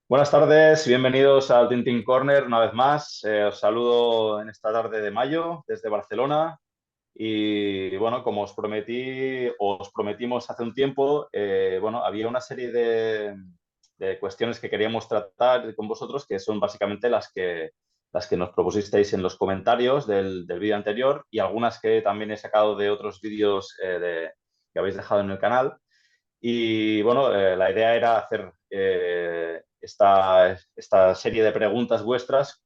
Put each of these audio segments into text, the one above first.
Buenas tardes, bienvenidos al Tintin Corner una vez más. Os saludo en esta tarde de mayo desde Barcelona y bueno, como os prometimos hace un tiempo, bueno, había una serie de cuestiones que queríamos tratar con vosotros que son básicamente las que nos propusisteis en los comentarios del vídeo anterior y algunas que también he sacado de otros vídeos que habéis dejado en el canal. Y bueno, la idea era hacer esta serie de preguntas vuestras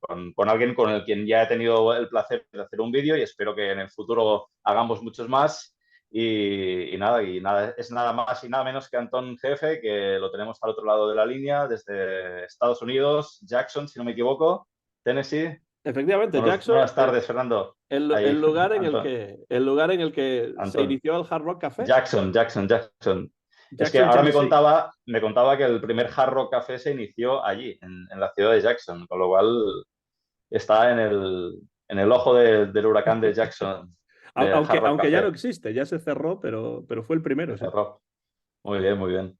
con alguien con el quien ya he tenido el placer de hacer un vídeo y espero que en el futuro hagamos muchos más. Y nada, es nada más y nada menos que Antón Jefe, que lo tenemos al otro lado de la línea, desde Estados Unidos, Jackson, si no me equivoco, Tennessee. Efectivamente, Jackson, Buenas tardes, Fernando. el Ahí, lugar en el Antón, que se Antón. inició el Hard Rock Café, Jackson. Es que Jackson, ahora Tennessee. me contaba que el primer Hard Rock Café se inició allí, en la ciudad de Jackson, con lo cual está en el ojo del huracán de Jackson, de Hard Rock Aunque ya no Café, existe, ya se cerró, pero fue el primero, de sí. Hard Rock. Muy bien, muy bien.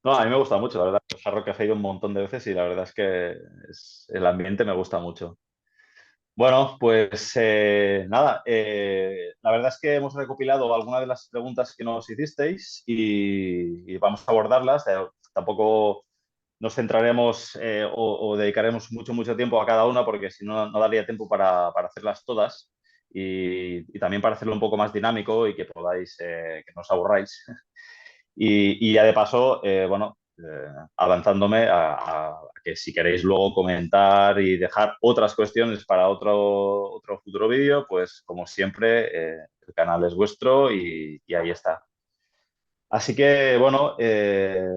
No, a mí me gusta mucho, la verdad. El Hard Rock Café he ido un montón de veces y la verdad es que el ambiente me gusta mucho. Bueno, pues nada, la verdad es que hemos recopilado algunas de las preguntas que nos hicisteis y vamos a abordarlas. Tampoco nos centraremos o dedicaremos mucho tiempo a cada una porque si no, no daría tiempo para hacerlas todas y también para hacerlo un poco más dinámico y que podáis, que no os aburráis. Y ya de paso, bueno, avanzándome a que si queréis luego comentar y dejar otras cuestiones para otro futuro vídeo, pues como siempre, el canal es vuestro y ahí está. Así que, bueno,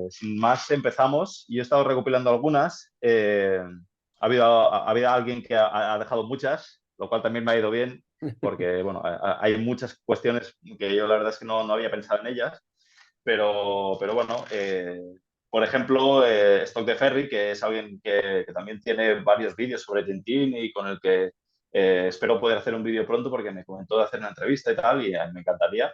sin más empezamos. Yo he estado recopilando algunas. Ha habido alguien que ha dejado muchas, lo cual también me ha ido bien, porque, bueno, hay muchas cuestiones que yo la verdad es que no había pensado en ellas. Pero bueno, por ejemplo, Stock de Ferry, que es alguien que también tiene varios vídeos sobre Tintín y con el que espero poder hacer un vídeo pronto porque me comentó de hacer una entrevista y tal, y a mí me encantaría.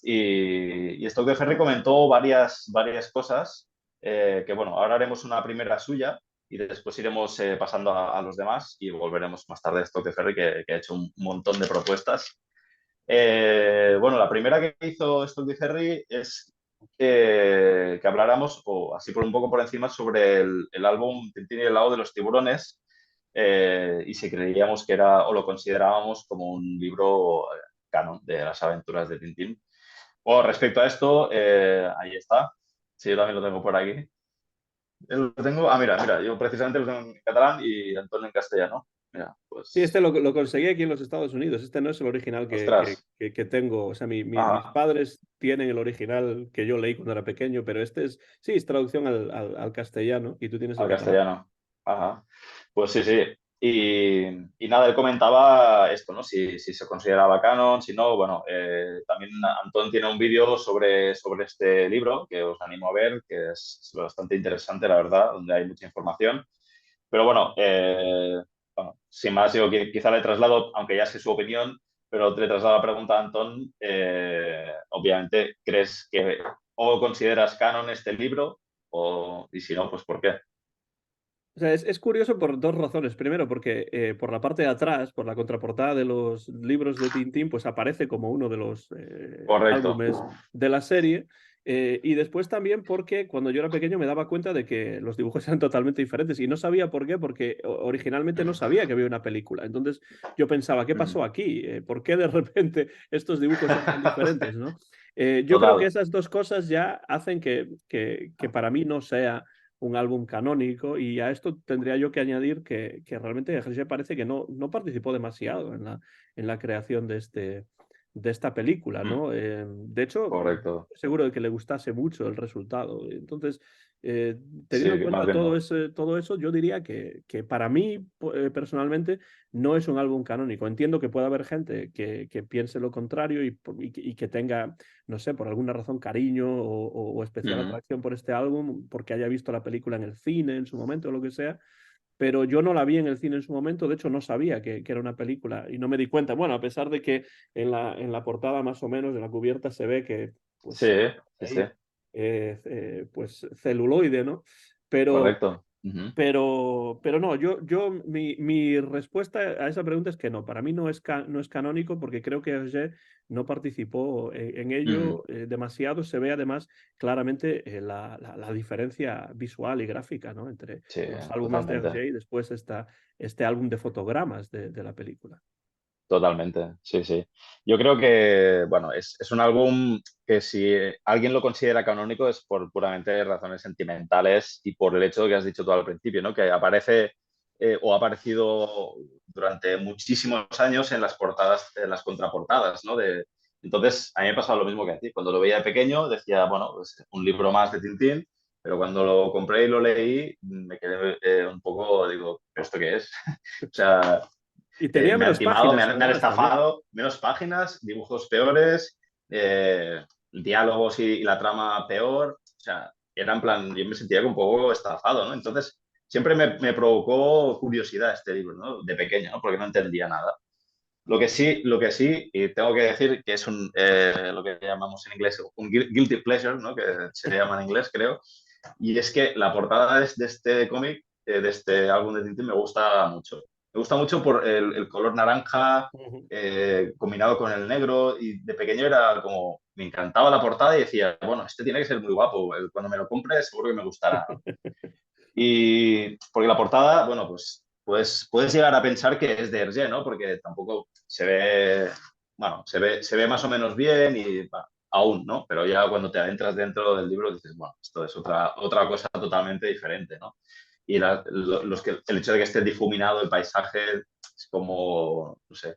Y Stock de Ferry comentó varias cosas que, bueno, ahora haremos una primera suya y después iremos pasando a los demás y volveremos más tarde a Stock de Ferry, que ha hecho un montón de propuestas. Bueno, la primera que hizo Stock de Ferry es que habláramos, o así por un poco por encima, sobre el álbum Tintín y el lago de los tiburones y si creíamos que era o lo considerábamos como un libro canon de las aventuras de Tintín. Bueno, respecto a esto, ahí está. Sí, yo también lo tengo por aquí. Lo tengo, mira, yo precisamente lo tengo en catalán y Antonio en castellano. Mira, Sí, este pues, lo conseguí aquí en los Estados Unidos. Este no es el original ostras. que tengo. O sea, mis Ajá, padres tienen el original que yo leí cuando era pequeño, pero este sí, es traducción al castellano y tú tienes el al catalán. castellano. Ajá. Pues sí, sí. Y nada, él comentaba esto, ¿no? Si se consideraba canon, si no, bueno, también Antón tiene un vídeo sobre este libro que os animo a ver, que es bastante interesante, la verdad, donde hay mucha información. Pero bueno, sin más, yo quizá le traslado, aunque ya sé su opinión, pero le traslado la pregunta a Antón. Obviamente, ¿crees que o consideras canon este libro? Y si no, pues ¿por qué? O sea, es curioso por dos razones. Primero, porque por la parte de atrás, por la contraportada de los libros de Tintín, pues aparece como uno de los Correcto. álbumes de la serie. Y después también porque cuando yo era pequeño me daba cuenta de que los dibujos eran totalmente diferentes y no sabía por qué, porque originalmente no sabía que había una película. Entonces yo pensaba, ¿qué pasó aquí? ¿Por qué de repente estos dibujos son tan diferentes, ¿no? Yo creo que Total. esas dos cosas ya hacen que para mí no sea un álbum canónico y a esto tendría yo que añadir que realmente Hergé parece que no participó demasiado en la creación de esta película, ¿no? De hecho, Correcto. seguro de que le gustase mucho el resultado. Entonces, eh, Sí, teniendo en más cuenta bien no. todo eso, yo diría que para mí, personalmente, no es un álbum canónico. Entiendo que pueda haber gente que piense lo contrario y que tenga, no sé, por alguna razón cariño o especial Ujú. atracción por este álbum, porque haya visto la película en el cine en su momento o lo que sea, pero yo no la vi en el cine en su momento, de hecho no sabía que era una película y no me di cuenta, bueno, a pesar de que en la portada más o menos, en la cubierta se ve que Sí, pues sí, sí. pues celuloide, ¿no? pero correcto. Ujú. pero no, mi respuesta a esa pregunta es que no, para mí no es canónico porque creo que Hergé no participó en Mm, ello demasiado. Se ve además claramente la diferencia visual y gráfica, ¿no? Entre sí, los álbumes de totalmente. Hergé y después este álbum de fotogramas de la película. Totalmente, sí, sí. Yo creo que, bueno, es un álbum que si alguien lo considera canónico es por puramente razones sentimentales y por el hecho que has dicho tú al principio, ¿no? Que aparece o ha aparecido durante muchísimos años en las portadas, en las contraportadas, ¿no? Entonces, a mí me pasaba lo mismo que a ti. Cuando lo veía de pequeño decía, bueno, pues un libro más de Tintín, pero cuando lo compré y lo leí me quedé un poco, digo, ¿pero esto qué es? O sea, Y tenía me han menos timado, páginas me han además también. estafado, menos páginas, dibujos peores, diálogos y la trama peor. O sea, era en plan, yo me sentía un poco estafado, ¿no? Entonces, siempre me provocó curiosidad este libro, ¿no? De pequeño, ¿no? Porque no entendía nada. Lo que sí, y tengo que decir que es lo que llamamos en inglés un guilty pleasure, ¿no? Que se llama en inglés, creo. Y es que la portada de este cómic, de este álbum de Tintín, me gusta mucho. Me gusta mucho por el color naranja Ujú. combinado con el negro. Y de pequeño era como, me encantaba la portada y decía, bueno, este tiene que ser muy guapo. Cuando me lo compre, seguro que me gustará, ¿no? Y porque la portada, bueno, pues puedes llegar a pensar que es de Hergé, ¿no? Porque tampoco se ve, bueno, se ve más o menos bien y bueno, aún, ¿no? Pero ya cuando te adentras dentro del libro dices, bueno, esto es otra cosa totalmente diferente, ¿no? Y el hecho de que esté difuminado el paisaje es como, no sé,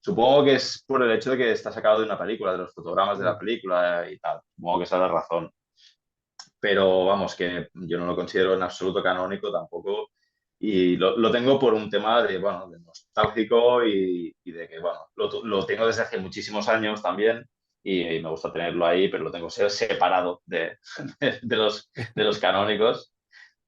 supongo que es por el hecho de que está sacado de una película, de los fotogramas de la Mm. película y tal. Supongo que esa es la razón, pero vamos, que yo no lo considero en absoluto canónico tampoco. Y lo tengo por un tema de, bueno, de nostálgico y de que, bueno, lo tengo desde hace muchísimos años también y me gusta tenerlo ahí, pero lo tengo separado de los canónicos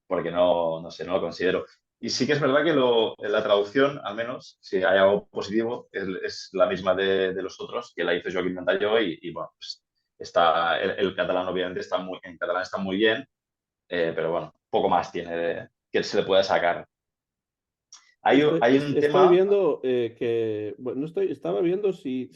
porque no, no sé, no lo considero. Y sí que es verdad que la traducción, al menos, si hay algo positivo, es la misma de los otros, que la hizo Joaquín Montalló y bueno, pues el catalán obviamente en catalán está muy bien, pero bueno, poco más tiene que se le pueda sacar. Hay un Estoy tema, viendo que, bueno, no estaba viendo si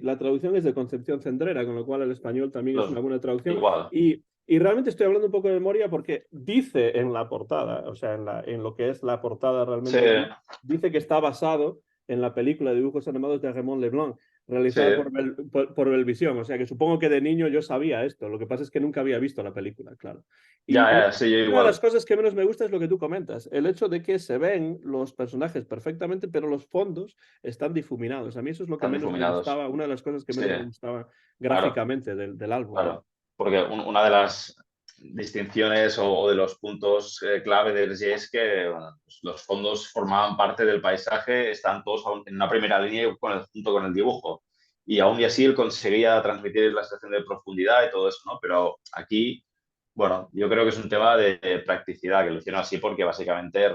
la traducción es de Concepción Cendrera, con lo cual el español también es los, una buena traducción. igual, Y realmente estoy hablando un poco de memoria porque dice en la portada, o sea, en lo que es la portada sí, realmente, dice que está basado en la película de dibujos animados de Raymond Leblanc, sí, realizada por Belvisión. O sea, que supongo que de niño yo sabía esto. Lo que pasa es que nunca había visto la película, claro. ya, Y ya, sí, yo una de las igual, cosas que menos me gusta es lo que tú comentas, el hecho de que se ven los personajes perfectamente, pero los fondos están difuminados. A mí eso es lo que están menos me difuminados, gustaba, una de las cosas que sí, menos me gustaba claro. gráficamente del álbum, ¿no? Claro, porque una de las distinciones o de los puntos clave del Hergé es que bueno, pues los fondos formaban parte del paisaje, están todos en una primera línea junto con el dibujo. Y aún y así él conseguía transmitir la sensación de profundidad y todo eso, ¿no? Pero aquí, bueno, yo creo que es un tema de practicidad, que lo hicieron así porque básicamente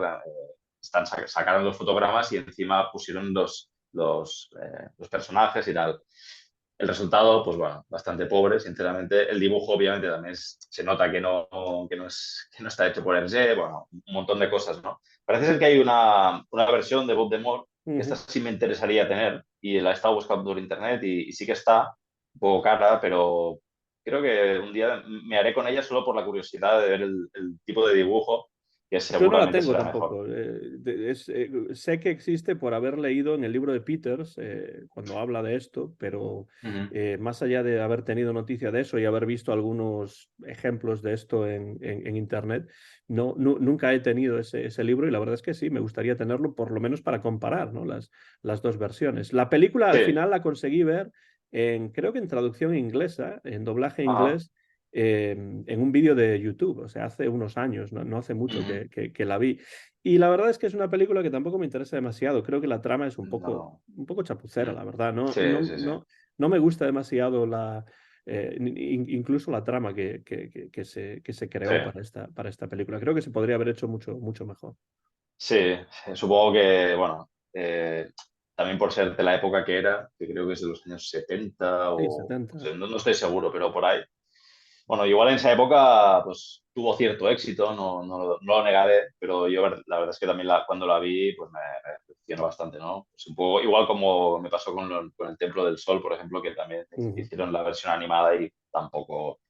sacaron los fotogramas y encima pusieron los personajes y tal. El resultado, pues bueno, bastante pobre, sinceramente. El dibujo, obviamente, también se nota que no está hecho por Hergé, bueno, un montón de cosas, ¿no? Parece ser que hay una versión de Bob de Moore, que esta Ujú. sí me interesaría tener, y la he estado buscando por internet y sí que está un poco cara, pero creo que un día me haré con ella solo por la curiosidad de ver el tipo de dibujo, que Yo no la seguramente tengo será mejor. tampoco. Sé que existe por haber leído en el libro de Peters cuando habla de esto, pero Ujú. más allá de haber tenido noticia de eso y haber visto algunos ejemplos de esto en Internet, nunca he tenido ese libro y la verdad es que sí, me gustaría tenerlo por lo menos para comparar, ¿no? Las dos versiones. La película al Sí, final la conseguí ver creo que en traducción inglesa, en doblaje ajá. inglés en un vídeo de YouTube, o sea, hace unos años, no hace mucho Ujú. que la vi. Y la verdad es que es una película que tampoco me interesa demasiado. Creo que la trama es No. un poco chapucera, Mm. la verdad. Sí, sí, sí. No me gusta demasiado incluso la trama que se Sí. creó para esta película. Creo que se podría haber hecho mucho mejor. Sí, supongo que, bueno, también por ser de la época que era, que creo que es de los años 70 Sí, o, 70. no, no estoy seguro, pero por ahí. bueno, igual en esa época pues tuvo cierto éxito, no lo negaré, pero yo la verdad es que también cuando la vi pues me decepcionó bastante, ¿no? Es un poco igual como me pasó con el Templo del Sol, por ejemplo, que también Ujú. hicieron la versión animada y tampoco,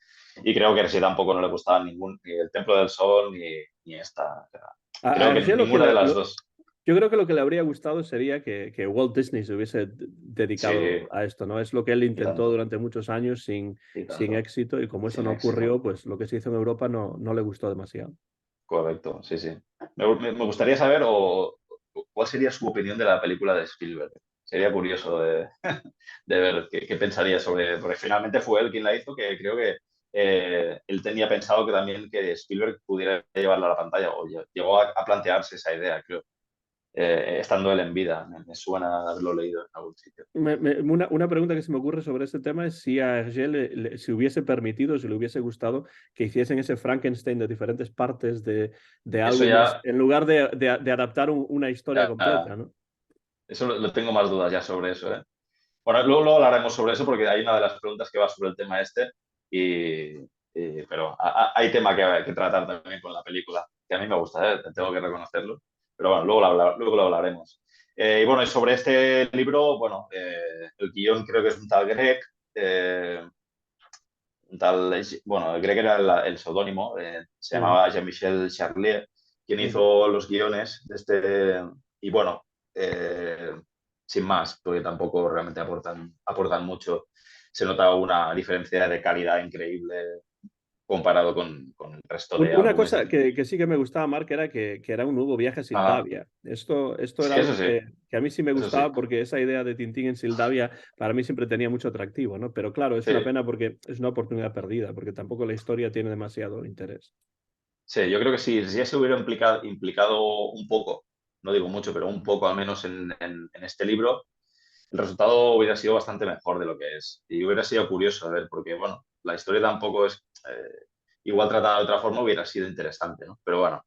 y creo que sí tampoco no le gustaba ni el Templo del Sol ni esta. O sea, A creo que Hergé ninguna de las dos. yo creo que lo que le habría gustado sería que Walt Disney se hubiese Sí, dedicado a esto, ¿no? Es lo que él y intentó tanto, durante muchos años y sin tanto, éxito y como eso sin no éxito. ocurrió, pues lo que se hizo en Europa no le gustó demasiado. Correcto, sí, sí. Me gustaría saber cuál sería su opinión de la película de Spielberg. Sería curioso de ver qué pensaría sobre, porque finalmente fue él quien la hizo, que creo que él tenía pensado que también que Spielberg pudiera llevarla a la pantalla, o llegó a plantearse esa idea, creo, estando él en vida. Me suena haberlo leído en algún sitio. Una pregunta que se me ocurre sobre este tema es si a Hergé se hubiese permitido, si le hubiese gustado que hiciesen ese Frankenstein de diferentes partes de Eso álbumes, ya, en lugar de adaptar una historia ya completa, ¿no? eso lo tengo más dudas ya sobre eso, ¿eh? Bueno, luego hablaremos sobre eso porque hay una de las preguntas que va sobre el tema este, y, pero hay tema que tratar también con la película, que a mí me gusta, tengo que reconocerlo, pero bueno, luego lo hablaremos. Y bueno, y sobre este libro, bueno, el guión creo que es un tal Greg, eh, un tal, bueno, Greg era el seudónimo, se Ujú, llamaba Jean-Michel Charlier, quien ujú. hizo los guiones de este, y bueno, sin más, porque tampoco realmente aportan mucho. Se nota una diferencia de calidad increíble comparado con el resto de Una álbumes de cosa Tintín. que sí que me gustaba, Mark, era que era un nuevo viaje a Ah, Sildavia. Esto era sí, algo que a mí sí me eso sí, gustaba porque esa idea de Tintín en Sildavia para mí siempre tenía mucho atractivo, ¿no? Pero claro, es una sí, pena porque es una oportunidad perdida, porque tampoco la historia tiene demasiado interés. sí, yo creo que si ya se hubiera implicado un poco, no digo mucho, pero un poco al menos en este libro, el resultado hubiera sido bastante mejor de lo que es. Y hubiera sido curioso, a ver, porque, bueno, la historia tampoco es igual tratada de otra forma, hubiera sido interesante, ¿no? Pero bueno,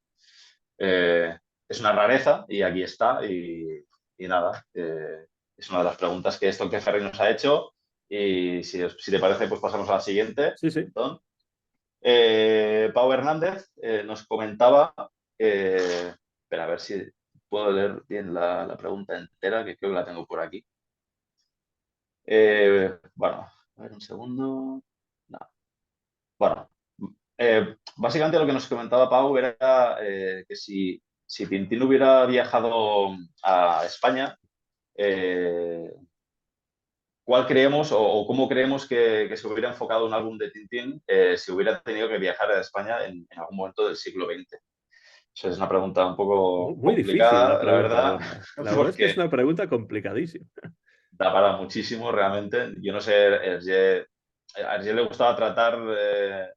es una rareza y aquí está. Y nada, es una de las preguntas que esto que Ferry nos ha hecho. Y si te parece, pues pasamos a la siguiente. Sí, sí. Entonces, Pau Hernández nos comentaba, espera, a ver si puedo leer bien la pregunta entera, que creo que la tengo por aquí. Bueno, a ver un segundo. No. Bueno, básicamente lo que nos comentaba Pau era que si Tintín hubiera viajado a España, eh, ¿cuál creemos o cómo creemos que se hubiera enfocado un álbum de Tintín si hubiera tenido que viajar a España en algún momento del siglo XX? Eso es una pregunta un poco Muy difícil la complicada, la pregunta, la verdad, verdad. La verdad es que es porque una pregunta complicadísima. da para muchísimo realmente. Yo no sé, a Hergé le gustaba tratar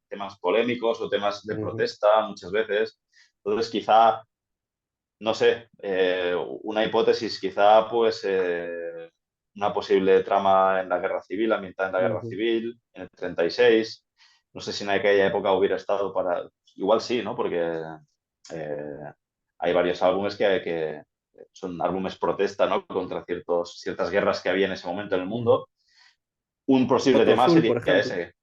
temas polémicos o temas de Ujú, protesta muchas veces. Entonces, quizá, no sé, una hipótesis, quizá pues una posible trama en la guerra civil, ambientada en la guerra ujú. civil, en el 36. No sé si en aquella época hubiera estado para... Igual sí, ¿no? Porque eh, hay varios álbumes que son álbumes protesta, ¿no? Contra ciertas guerras que había en ese momento en el Ujú. mundo. Un posible Otro tema Azul, por sería ejemplo. ese,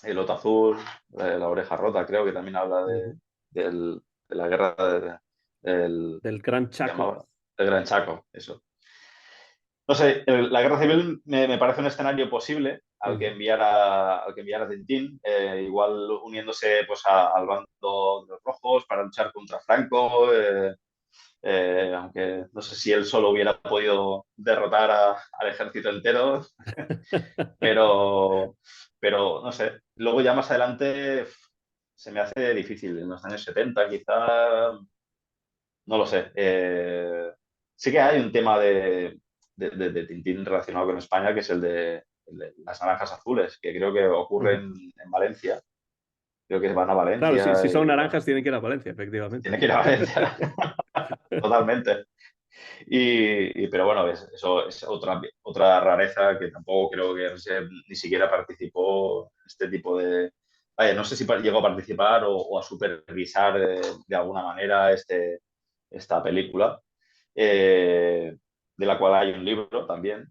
el Loto Azul, la oreja rota, creo que también habla Ujú. de la guerra del, Del Gran se Chaco. llamaba, del Gran Chaco, eso. No sé, la guerra civil me parece un escenario posible Ujú. al que enviara Tintín, igual uniéndose pues, al bando de los rojos para luchar contra Franco, aunque no sé si él solo hubiera podido derrotar al ejército entero, pero, pero no sé. Luego ya más adelante se me hace difícil, en los años 70 quizá, no lo sé. Sí que hay un tema de Tintín relacionado con España, que es el de las naranjas azules, que creo que ocurre Ujú. en Valencia. Creo que van a Claro, si Valencia son y bueno, naranjas tienen que ir a Valencia, efectivamente. tiene que ir a Valencia. Totalmente. Pero bueno, eso es otra rareza que tampoco creo que ni siquiera participó en este tipo de... Vaya, no sé si llegó a participar o a supervisar de alguna manera esta película, eh, de la cual hay un libro también,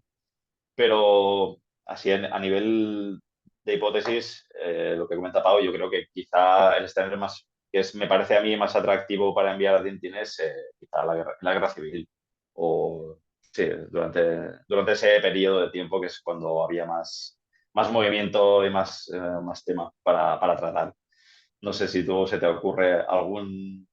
pero así a nivel de hipótesis, lo que comenta Pau, yo creo que quizá el escenario más, me parece a mí más atractivo para enviar a Tintín es quizá la guerra civil. O sí, durante ese periodo de tiempo que es cuando había más movimiento y más tema para tratar. No sé si tú se te ocurre algún...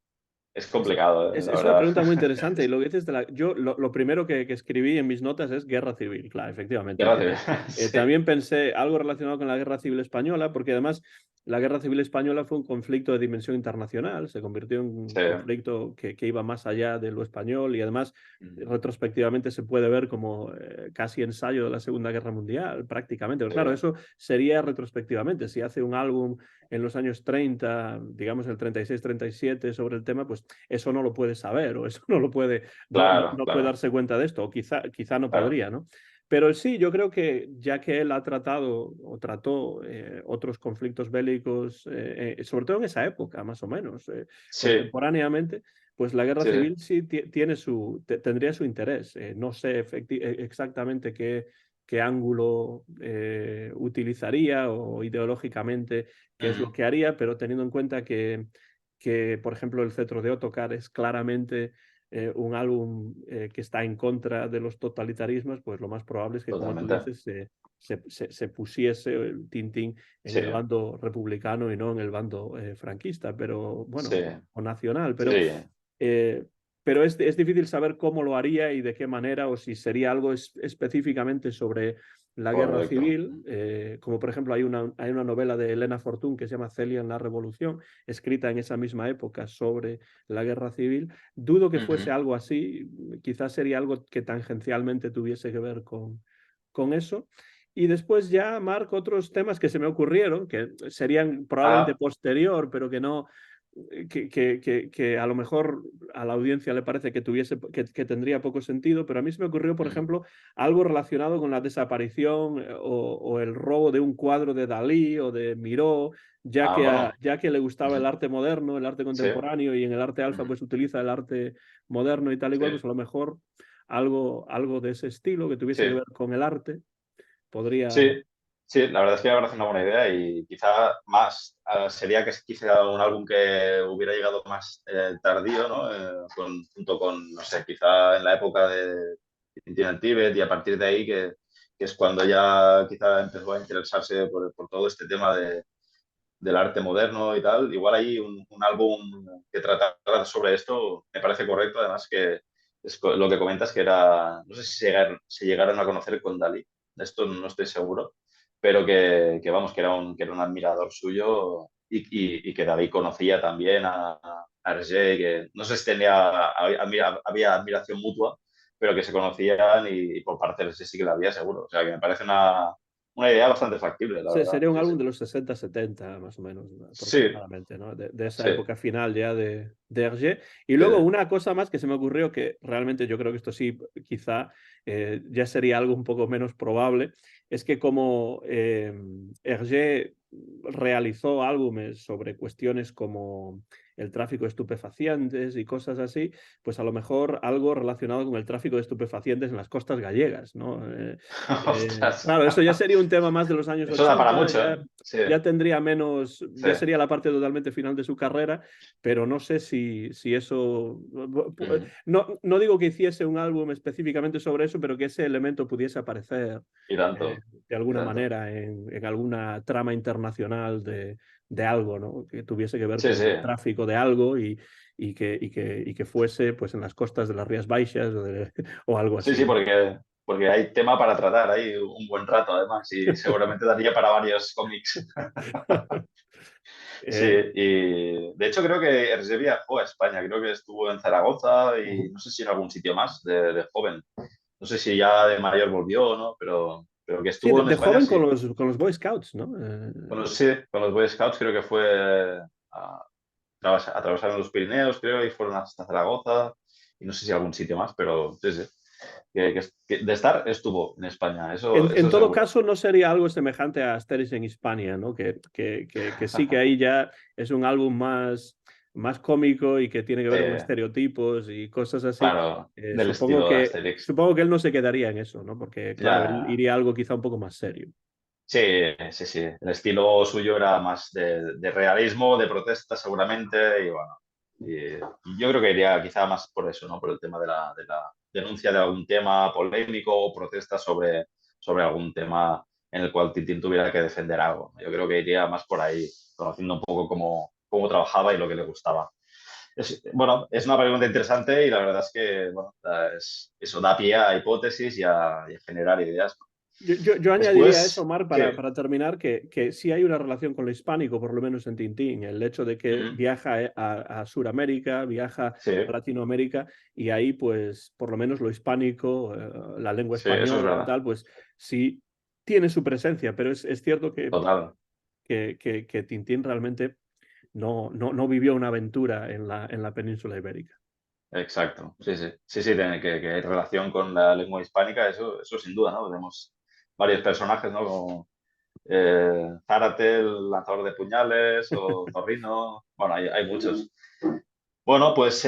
Es complicado, la Es una verdad. pregunta muy interesante y lo que dices yo lo primero que escribí en mis notas es guerra civil, claro, efectivamente. Guerra civil, sí. También pensé algo relacionado con la guerra civil española, porque además la guerra civil española fue un conflicto de dimensión internacional, se convirtió en un Sí. conflicto que iba más allá de lo español y además Mm, retrospectivamente se puede ver como casi ensayo de la Segunda Guerra Mundial, prácticamente. Pero sí, claro, eso sería retrospectivamente. Si hace un álbum en los años 30, digamos el 36-37 sobre el tema, pues eso no lo puede saber o eso no lo puede, claro, no puede claro, darse cuenta de esto, o quizá no claro. podría, ¿no? Pero sí, yo creo que ya que él ha tratado o trató otros conflictos bélicos, sobre todo en esa época, más o menos, Sí, contemporáneamente, pues la guerra sí, sí. civil sí tiene tendría su interés. No sé exactamente qué ángulo utilizaría o ideológicamente qué es lo Mm, que haría, pero teniendo en cuenta por ejemplo, el Cetro de Ottokar es claramente un álbum que está en contra de los totalitarismos, pues lo más probable es que, como tú totalmente. dices, se pusiese el Tintín en Sí, el bando republicano y no en el bando franquista, pero sí, bueno, o nacional. sí, Eh, pero es difícil saber cómo lo haría y de qué manera, o si sería algo específicamente sobre la guerra correcto. civil, como por ejemplo hay una novela de Elena Fortún que se llama Celia en la Revolución, escrita en esa misma época sobre la guerra civil. Dudo que fuese Ujú. algo así, quizás sería algo que tangencialmente tuviese que ver con eso. Y después ya, Marc, otros temas que se me ocurrieron, que serían probablemente Ah, posterior, pero que no, que a lo mejor a la audiencia le parece que tendría poco sentido, pero a mí se me ocurrió, por mm, ejemplo, algo relacionado con la desaparición o el robo de un cuadro de Dalí o de Miró, bueno. ya que le gustaba el Ujú. arte moderno, el arte Sí, contemporáneo, y en el arte alfa ujú. pues utiliza el arte moderno y tal igual, Sí, pues a lo mejor algo de ese estilo que tuviese que sí. ver con el arte podría... Sí, sí, la verdad es que me parece una buena idea y quizá más sería que quizá un álbum que hubiera llegado más tardío, ¿no? Junto con, no sé, quizá en la época de Tintín en Tíbet y a partir de ahí que es cuando ya quizá empezó a interesarse por todo este tema del arte moderno y tal. Igual ahí un álbum que tratara sobre esto me parece correcto, además que es lo que comentas que era, no sé si se llegaron a conocer con Dalí, de esto no estoy seguro, pero que vamos, que era un admirador suyo y que Dalí conocía también a Hergé, que no sé si había admiración mutua, pero que se conocían y por parte de Hergé sí que la había seguro. O sea que me parece una idea bastante factible, la verdad. Sería un Sí, sí. álbum de los 60-70 más o menos, ¿no? Sí, Aproximadamente, ¿no? De esa sí. época final ya de Hergé. Y Sí. luego una cosa más que se me ocurrió, que realmente yo creo que esto sí, quizá ya sería algo un poco menos probable, es que como Hergé realizó álbumes sobre cuestiones como el tráfico de estupefacientes y cosas así, pues a lo mejor algo relacionado con el tráfico de estupefacientes en las costas gallegas, ¿no? Ostras. Claro, eso ya sería un tema más de los años Eso da para 80, mucho, ¿eh? Sí, ya tendría menos, sí. ya sería la parte totalmente final de su carrera, pero no sé si eso, Mm. no digo que hiciese un álbum específicamente sobre eso, pero que ese elemento pudiese aparecer Y eh, tanto, de y alguna tanto. manera en alguna trama internacional de algo, ¿no? Que tuviese que ver Sí, con sí. el tráfico de algo y que fuese pues en las costas de las Rías Baixas o algo Sí, así, sí, ¿no? porque hay tema para tratar ahí un buen rato, además, y seguramente daría para varios cómics. Sí, Eh, y de hecho creo que Hergé viajó a España, creo que estuvo en Zaragoza y no sé si en algún sitio más de joven. No sé si ya de mayor volvió o no, pero que Sí, estuvo en de España, joven sí. con los Boy Scouts, ¿no? Sí, con los Boy Scouts creo que fue a, atravesaron los Pirineos, creo, y fueron hasta Zaragoza, y no sé si algún sitio más, pero sí, sí. Que de estar estuvo en España, En eso todo seguro. caso, no sería algo semejante a Asterix en Hispania, ¿no? Que sí que ahí ya es un álbum más cómico y que tiene que ver con Sí, estereotipos y cosas así. claro, del estilo de Asterix. Supongo que él no se quedaría en eso, ¿no? Porque, claro, él Ya, iría a algo quizá un poco más serio. Sí, sí, sí. El estilo suyo era más de realismo, de protesta seguramente, y bueno, y yo creo que iría quizá más por eso, ¿no? Por el tema de la denuncia de algún tema polémico o protesta sobre algún tema en el cual Tintín tuviera que defender algo. Yo creo que iría más por ahí, conociendo un poco cómo trabajaba y lo que le gustaba. Bueno, es una pregunta interesante y la verdad es que bueno, eso da pie a hipótesis y a generar ideas. Yo añadiría a eso, Después, Omar, sí. para terminar, que sí hay una relación con lo hispánico, por lo menos en Tintín. El hecho de que Ujú. viaja a Sudamérica, viaja Sí, a Latinoamérica, y ahí, pues, por lo menos lo hispánico, la lengua sí, eso es española, verdad. tal, pues sí tiene su presencia, pero es cierto Total. que Tintín realmente no vivió una aventura en la península ibérica. Exacto. Sí, sí. Sí, sí, tiene que hay relación con la lengua hispánica, eso sin duda, ¿no? Tenemos varios personajes, ¿no? Como Zárate, el lanzador de puñales, o Zorrino. Bueno, hay muchos. Bueno, pues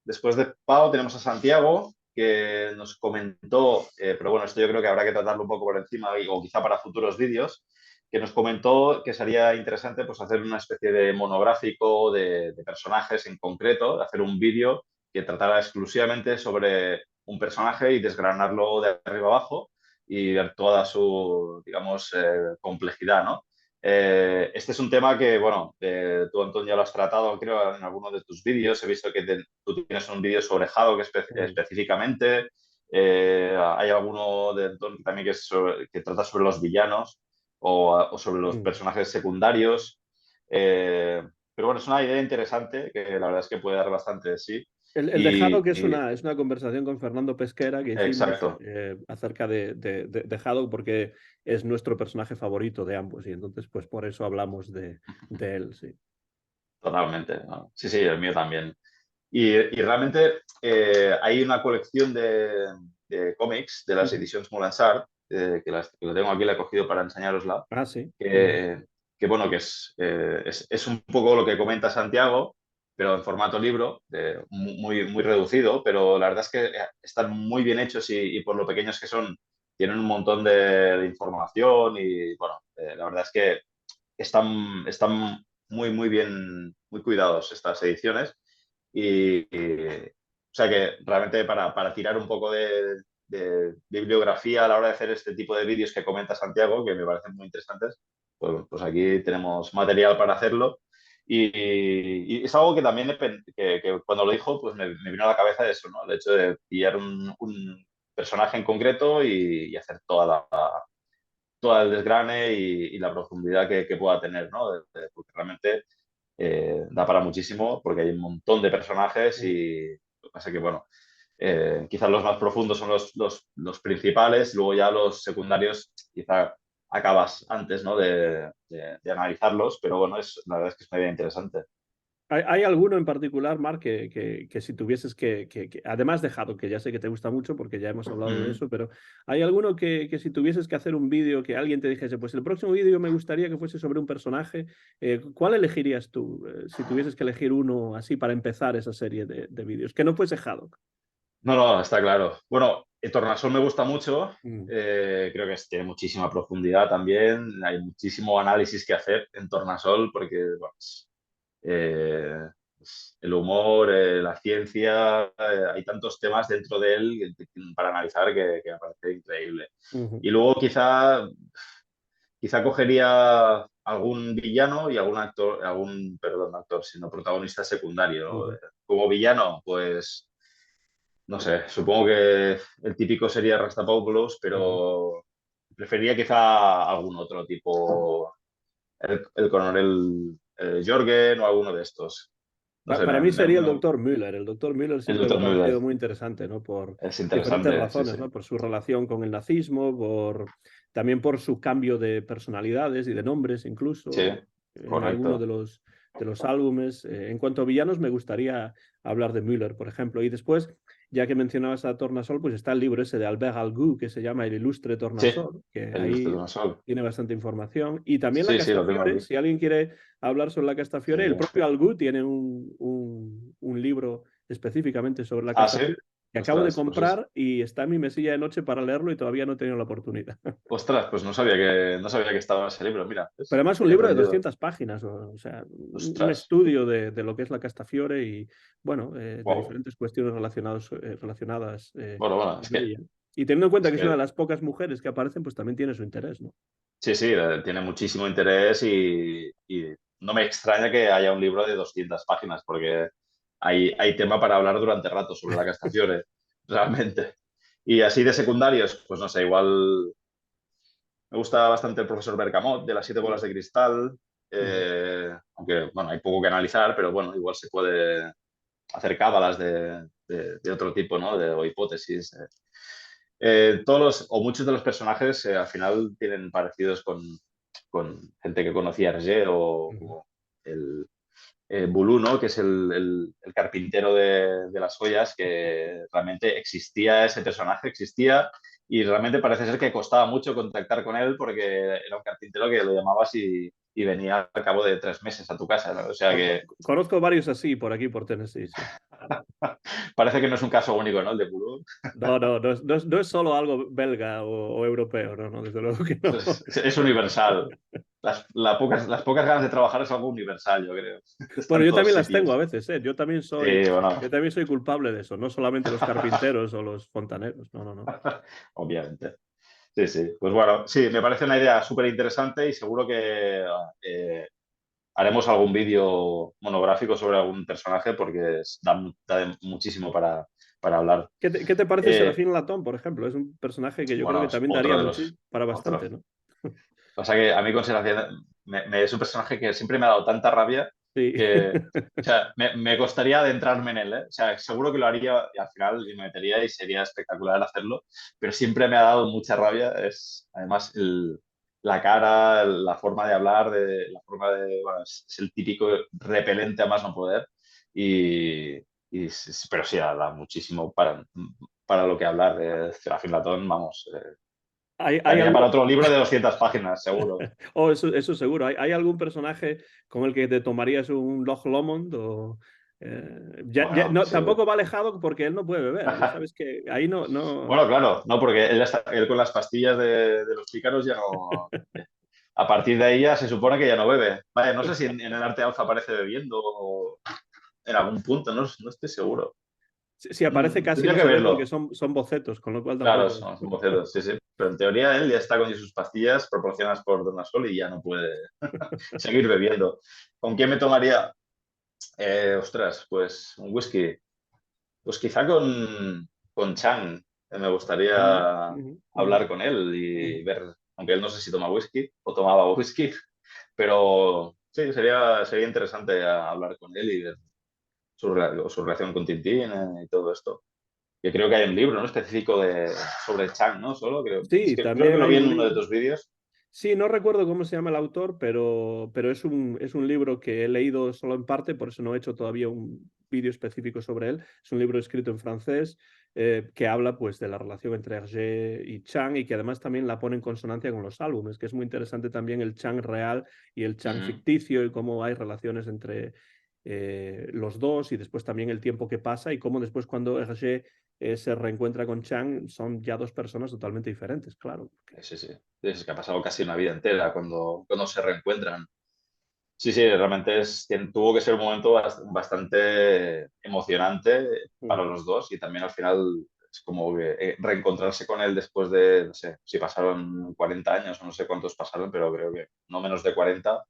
después de Pau tenemos a Santiago, que nos comentó, pero bueno, esto yo creo que habrá que tratarlo un poco por encima o quizá para futuros vídeos, que nos comentó que sería interesante pues, hacer una especie de monográfico de personajes en concreto, hacer un vídeo que tratara exclusivamente sobre un personaje y desgranarlo de arriba abajo y ver toda su, digamos, complejidad, ¿no? Este es un tema que, bueno, tú, Antonio, ya lo has tratado, creo, en alguno de tus vídeos. He visto que tú tienes un vídeo sobre Haddock Mm. específicamente. Hay alguno de Antonio también que trata sobre los villanos o sobre los Mm. personajes secundarios. Eh, pero bueno, es una idea interesante que la verdad es que puede dar bastante de sí. El dejado Y, que y- es una conversación con Fernando Pesquera que hicimos exacto. acerca de Haddock porque es nuestro personaje favorito de ambos y entonces pues por eso hablamos de él, sí. Totalmente, ¿no? Sí, sí, el mío también. Y realmente hay una colección de cómics de las Ujú. ediciones Molansart, que lo tengo aquí, la he cogido para enseñarosla, Ah, sí. Ujú. que bueno, que es un poco lo que comenta Santiago, pero en formato libro, muy, muy reducido, pero la verdad es que están muy bien hechos y por lo pequeños que son, tienen un montón de información y bueno, la verdad es que están muy, muy bien, muy cuidados estas ediciones. O sea que realmente para tirar un poco de bibliografía a la hora de hacer este tipo de vídeos que comenta Santiago, que me parecen muy interesantes, pues aquí tenemos material para hacerlo. Y es algo que también que cuando lo dijo, pues me vino a la cabeza eso, ¿no? El hecho de pillar un personaje en concreto y hacer todo el desgrane y la profundidad que pueda tener, ¿no? Porque realmente da para muchísimo, porque hay un montón de personajes Mm. y lo que pasa es que, bueno, quizás los más profundos son los principales, luego ya los secundarios quizá acabas antes, ¿no? De analizarlos, pero bueno, la verdad es que es una idea interesante. Hay alguno en particular, Marc, que si tuvieses además de Haddock, que ya sé que te gusta mucho porque ya hemos hablado de Mm. eso, pero hay alguno que si tuvieses que hacer un vídeo, que alguien te dijese, pues el próximo vídeo me gustaría que fuese sobre un personaje, ¿cuál elegirías tú si tuvieses que elegir uno así para empezar esa serie de vídeos? Que no fuese Haddock. No, no, está claro. Bueno, Tornasol me gusta mucho. Mm. Creo que tiene muchísima profundidad también. Hay muchísimo análisis que hacer en Tornasol porque bueno, eh, el humor, la ciencia, hay tantos temas dentro de él para analizar que me parece increíble. Ujú. Y luego quizá cogería algún villano y algún actor, perdón, actor, sino protagonista secundario, ¿no? Ujú. Como villano, pues no sé, supongo que el típico sería Rastapopoulos, Ujú. pero preferiría quizá algún otro tipo, el coronel Jorgen o alguno de estos. No sé, Para mí sería el doctor Müller. El doctor Müller el siempre me ha doctor Müller. parecido muy interesante, ¿no? Por Es diferentes interesante, sí, sí. razones, ¿no? Por su relación con el nazismo, también por su cambio de personalidades y de nombres, Sí, incluso en alguno correcto. de los álbumes. En cuanto a villanos, me gustaría hablar de Müller, por ejemplo. Y después, ya que mencionabas a Tornasol, pues está el libro ese de Albert Algou, que se llama El ilustre Sí, Tornasol, que el ahí sol. tiene bastante información. Y también la Sí, sí, lo tengo Castafiore, aquí. si alguien quiere hablar sobre la Castafiore. El Sí. propio Algú tiene un libro específicamente sobre la Ah, sí. Castafiore. que acabo de Ostras, pues comprar y está en mi mesilla de noche para leerlo y todavía no he tenido la oportunidad. ostras, pues no sabía que estaba ese libro. Mira, Pero ¿ves? además un He libro de aprendido. 200 páginas, o sea, un Ostras, estudio de lo que es la Castafiore y, bueno, de wow. diferentes cuestiones relacionadas Bueno, con ella. Y teniendo en cuenta es que es una de que las pocas mujeres que aparecen, pues también tiene su interés, ¿no? sí, sí, tiene muchísimo interés y no me extraña que haya un libro de 200 páginas, porque hay tema para hablar durante rato sobre la Castafiore, realmente. Y así de secundarios, pues no sé, igual me gusta bastante el profesor Bergamot de las siete bolas de cristal, Ujú. aunque, bueno, hay poco que analizar, pero bueno, igual se puede hacer cábalas de otro tipo, ¿no? O hipótesis. Todos o muchos de los personajes al final tienen parecidos con gente que conocía a Hergé o Ujú. como el Boulou, ¿no? Que es el carpintero de las joyas, que realmente existía ese personaje, existía y realmente parece ser que costaba mucho contactar con él porque era un carpintero que lo llamabas y venía al cabo de 3 meses a tu casa, ¿no? O sea que Conozco varios así por aquí, por Tennessee, sí. parece que no es un caso único, ¿no? El de Boulou. No, no, no es solo algo belga o europeo, no, no, desde luego que no. Es universal. Las pocas ganas de trabajar es algo universal, yo creo. Está Bueno, en yo todos también las tengo a sitios. veces, ¿eh? Sí, bueno, Yo también soy culpable de eso, no solamente los carpinteros o los fontaneros, no, no, no. obviamente. Sí, sí. Pues bueno, sí, me parece una idea súper interesante y seguro que haremos algún vídeo monográfico sobre algún personaje porque da muchísimo para hablar. Qué te parece Eh, Serafín Latón, por ejemplo? Es un personaje que yo creo bueno, que es también otro daría de mucho los... para Otro. bastante, ¿no? O sea que a mí consideración es un personaje que siempre me ha dado tanta rabia Sí. que, o sea, me costaría adentrarme en él, ¿eh? O sea, seguro que lo haría y al final me metería y sería espectacular hacerlo, pero siempre me ha dado mucha rabia. Es además la cara, la forma de hablar, la forma de, bueno, es el típico repelente a más no poder y, pero sí, da muchísimo para lo que hablar de Serafín Latón, vamos. Hay Daría para algo, otro libro de 200 páginas, seguro. oh, eso seguro. ¿Hay algún personaje con el que te tomarías un Loch Lomond? O, Bueno, no, sí. tampoco va alejado porque él no puede beber. Ya sabes que ahí no, no. Bueno, claro, no, porque él con las pastillas de los pícaros ya no. A partir de ahí ya se supone que ya no bebe. Vaya, no sé si en el arte alfa aparece bebiendo o en algún punto, no estoy seguro. Si aparece casi Tendría no que se ve porque ver. son bocetos, con lo cual Claro, tampoco. son bocetos, sí, sí. Pero en teoría él ya está con sus pastillas proporcionadas por Donasol y ya no puede seguir bebiendo. ¿Con quién me tomaría? Ostras, pues un whisky. Pues quizá con Chang. Me Mm, gustaría ujú, ujú, hablar con él ujú. y ver, aunque él no sé si toma whisky o tomaba whisky, pero sí, sería interesante hablar con él y ver su relación con Tintín y todo esto. Que creo que hay un libro, ¿no? Específico sobre Chang, ¿no? Solo creo. Es Sí, que creo que también lo hay vi en un uno de libro. tus vídeos. Sí, no recuerdo cómo se llama el autor, pero es un libro que he leído solo en parte, por eso no he hecho todavía un vídeo específico sobre él. Es un libro escrito en francés que habla pues de la relación entre Hergé y Chang y que además también la pone en consonancia con los álbumes, que es muy interesante también el Chang real y el Chang Ujú. ficticio y cómo hay relaciones entre los dos y después también el tiempo que pasa y cómo después cuando Hergé se reencuentra con Chang son ya dos personas totalmente diferentes, claro. Sí, sí. Es que ha pasado casi una vida entera cuando se reencuentran. Sí, sí, realmente tuvo que ser un momento bastante emocionante para Ujú. los dos y también al final es como que reencontrarse con él después de, no sé, si pasaron 40 años o no sé cuántos pasaron, pero creo que no menos de 40.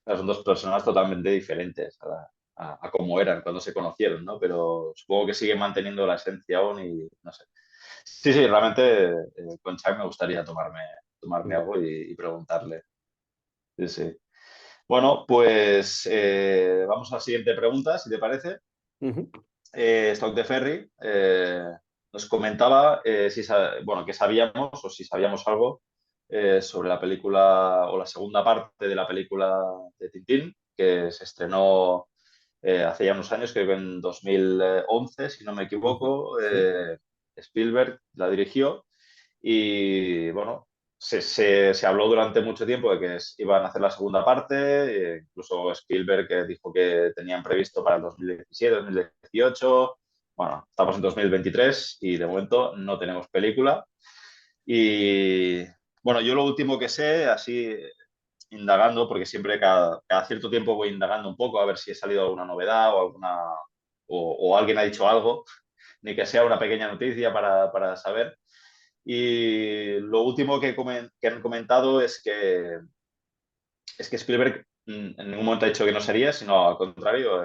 Son dos personas totalmente diferentes a cómo eran cuando se conocieron, ¿no? Pero supongo que siguen manteniendo la esencia aún y no sé. Sí, sí, realmente con Chuck me gustaría tomarme Mm. algo y preguntarle. Sí, sí. Bueno, pues vamos a la siguiente pregunta, si te parece. Ujú. Stock de Ferry nos comentaba bueno, que sabíamos o si sabíamos algo sobre la película o la segunda parte de la película de Tintín, que se estrenó hace ya unos años, creo que en 2011, si no me Ujú. equivoco. Sí. Spielberg la dirigió y bueno, se habló durante mucho tiempo de que iban a hacer la segunda parte, incluso Spielberg que dijo que tenían previsto para el 2017, 2018, bueno, estamos en 2023 y de momento no tenemos película. Y bueno, yo lo último que sé, así indagando, porque siempre cada cierto tiempo voy indagando un poco a ver si ha salido alguna novedad o o alguien ha dicho algo, ni que sea una pequeña noticia para saber. Y lo último que han comentado es que Spielberg en ningún momento ha dicho que no sería, sino al contrario,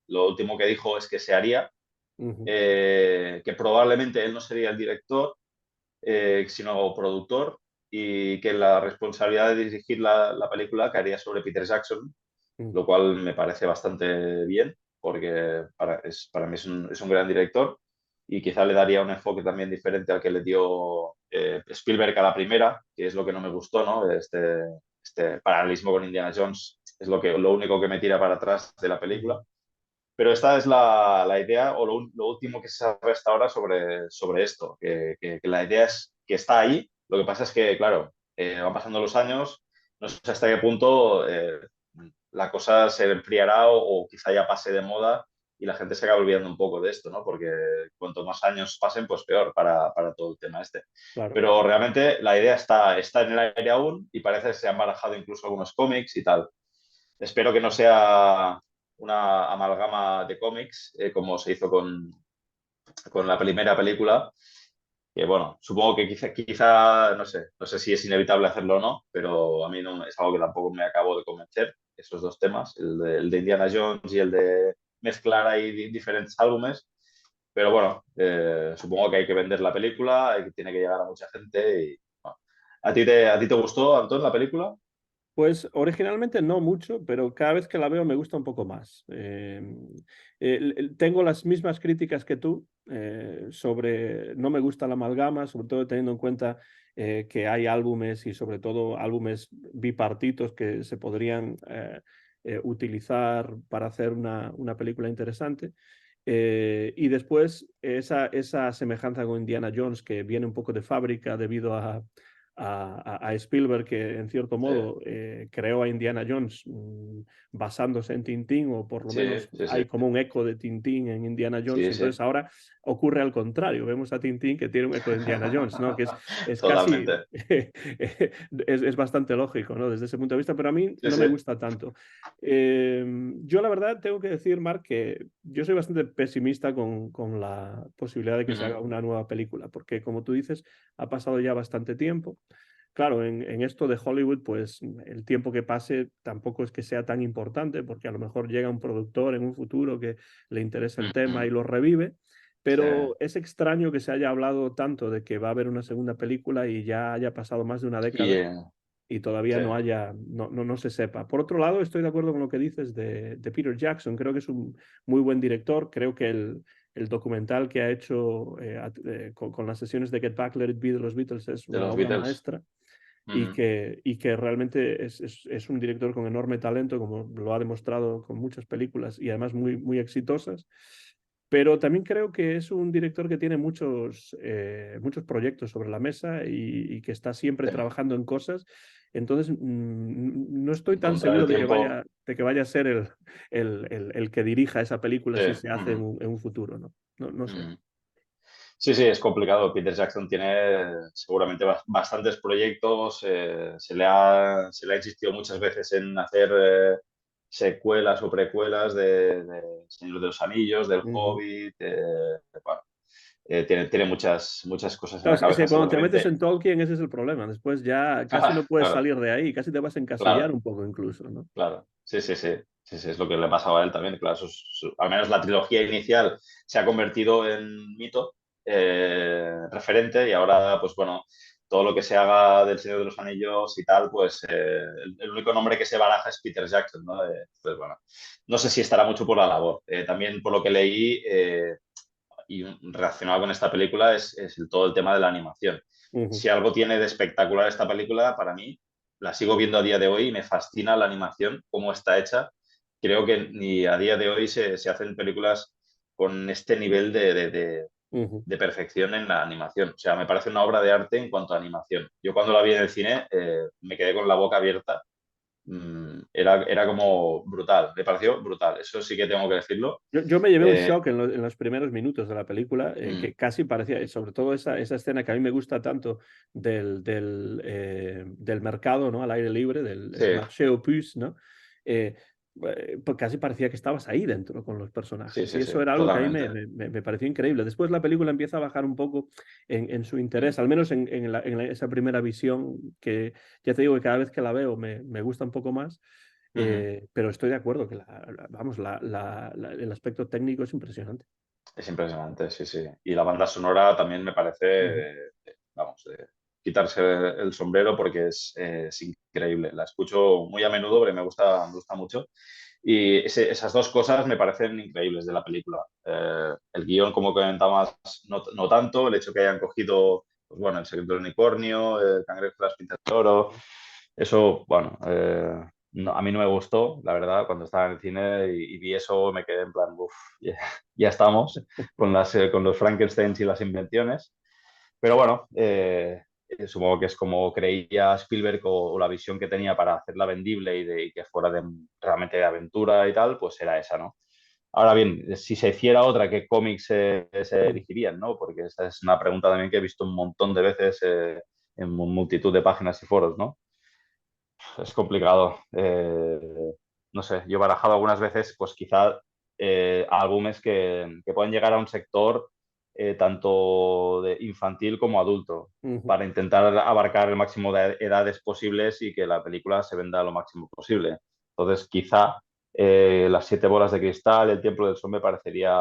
lo último que dijo es que se haría, Ujú, que probablemente él no sería el director, sino productor, y que la responsabilidad de dirigir la película caería sobre Peter Jackson, ujú, lo cual me parece bastante bien, porque para mí es un gran director y quizá le daría un enfoque también diferente al que le dio Spielberg a la primera, que es lo que no me gustó, ¿no? Este paralelismo con Indiana Jones es lo único que me tira para atrás de la película. ujú, Pero esta es la idea o lo último que se sabe hasta ahora sobre esto, que la idea es que está ahí. Lo que pasa es que, claro, van pasando los años, no sé hasta qué punto la cosa se enfriará o quizá ya pase de moda y la gente se acabe olvidando un poco de esto, ¿no? Porque cuanto más años pasen, pues peor para todo el tema este. claro. Pero realmente la idea está en el aire aún y parece que se han barajado incluso algunos cómics y tal. Espero que no sea una amalgama de cómics como se hizo con la primera película, que bueno, supongo que quizá no sé si es inevitable hacerlo o no, pero a mí no, es algo que tampoco me acabo de convencer, esos dos temas, el de Indiana Jones y el de mezclar ahí diferentes álbumes, pero bueno, supongo que hay que vender la película, tiene que llegar a mucha gente y bueno. A ti te gustó, Antón, la película? Pues originalmente no mucho, pero cada vez que la veo me gusta un poco más. Tengo las mismas críticas que tú sobre, no me gusta la amalgama, sobre todo teniendo en cuenta que hay álbumes y sobre todo álbumes bipartitos que se podrían utilizar para hacer una película interesante. Y después esa semejanza con Indiana Jones que viene un poco de fábrica debido a Spielberg, que en cierto Sí, modo creó a Indiana Jones basándose en Tintín, o por lo sí, menos sí, sí, hay como un eco de Tintín en Indiana Jones, y sí, sí. entonces ahora ocurre al contrario, vemos a Tintín que tiene un eco de Indiana Jones, ¿no? Que es casi, Totalmente. es bastante lógico, ¿no? Desde ese punto de vista, pero a mí Sí, no me sí. gusta tanto. Yo la verdad tengo que decir, Mark, que yo soy bastante pesimista con la posibilidad de que se Ujú. haga una nueva película, porque como tú dices, ha pasado ya bastante tiempo. Claro, en esto de Hollywood, pues el tiempo que pase tampoco es que sea tan importante, porque a lo mejor llega un productor en un futuro que le interesa el tema Ujú. y lo revive, Sí, pero es extraño que se haya hablado tanto de que va a haber una segunda película y ya haya pasado más de una y, década y todavía sí, no se sepa. Por otro lado, estoy de acuerdo con lo que dices de Peter Jackson. Creo que es un muy buen director. Creo que el documental que ha hecho con las sesiones de Get Back, Let It Be de los Beatles es de una los obra Beatles. maestra Ujú. y que realmente es un director con enorme talento, como lo ha demostrado con muchas películas y además muy exitosas. Pero también creo que es un director que tiene muchos proyectos sobre la mesa y que está siempre Sí. trabajando en cosas. Entonces, no estoy tan Encontrar el seguro tiempo. de que vaya a ser el que dirija esa película Sí. si se hace Ujú. en un futuro, ¿no? No sé. Ujú. Sí, sí, es complicado. Peter Jackson tiene seguramente bastantes proyectos. Se le ha insistido muchas veces en hacer secuelas o precuelas de Señor de los Anillos, del Ujú. Hobbit. Bueno, tiene muchas cosas en Claro, la es que cabeza, cuando te metes seguramente. en Tolkien, ese es el problema. Después ya casi no puedes Claro, salir de ahí, casi te vas a encasillar claro. un poco incluso, ¿no? Claro, sí, sí, sí. Sí, sí, es lo que le pasaba a él también. Claro, al menos la trilogía inicial se ha convertido en mito referente y ahora, pues bueno, todo lo que se haga del Señor de los Anillos y tal, pues el único nombre que se baraja es Peter Jackson, ¿no? Pues bueno, no sé si estará mucho por la labor. También por lo que leí y relacionado con esta película es todo el tema de la animación. Ujú. Si algo tiene de espectacular esta película, para mí, la sigo viendo a día de hoy y me fascina la animación, cómo está hecha. Creo que ni a día de hoy se hacen películas con este nivel Ujú. de perfección en la animación. O sea, me parece una obra de arte en cuanto a animación. Yo cuando la vi en el cine me quedé con la boca abierta era como brutal, me pareció brutal, eso sí que tengo que decirlo. Yo me llevé un Eh, shock en los primeros minutos de la película, mm, que casi parecía, sobre todo esa escena que a mí me gusta tanto del mercado, ¿no? Al aire libre, del sí, marché aux puces, ¿no? Eh, pues casi parecía que estabas ahí dentro con los sí, personajes. Y sí, sí, eso era algo que a mí totalmente. me pareció increíble. Después la película empieza a bajar un poco en su interés, al menos esa primera visión, que ya te digo que cada vez que la veo me gusta un poco más. Ujú. Pero estoy de acuerdo que vamos, el aspecto técnico es impresionante. Es impresionante, sí, sí. Y la banda sonora también me parece, Ujú. vamos, de quitarse el sombrero porque es increíble. La escucho muy a menudo porque me gusta mucho. Y esas dos cosas me parecen increíbles de la película. El guión, como comentabas, no tanto. El hecho que hayan cogido, pues bueno, El secreto del unicornio, El cangrejo de las pintas de oro. Eso, bueno, a mí no me gustó, la verdad, cuando estaba en el cine y vi eso me quedé en plan, uff, ya estamos con los Frankensteins y las invenciones. Pero bueno, supongo que es como creía Spielberg o la visión que tenía para hacerla vendible y que fuera realmente de aventura y tal, pues era esa, ¿no? Ahora bien, si se hiciera otra, ¿qué cómics se Mm. elegirían, ¿no? Porque esa es una pregunta también que he visto un montón de veces en multitud de páginas y foros, ¿no? Es complicado. No sé, yo he barajado algunas veces, pues quizá álbumes que puedan llegar a un sector tanto de infantil como adulto, Ujú. para intentar abarcar el máximo de edades posibles y que la película se venda lo máximo posible. Entonces, quizá Las siete bolas de cristal, El templo del sol me parecería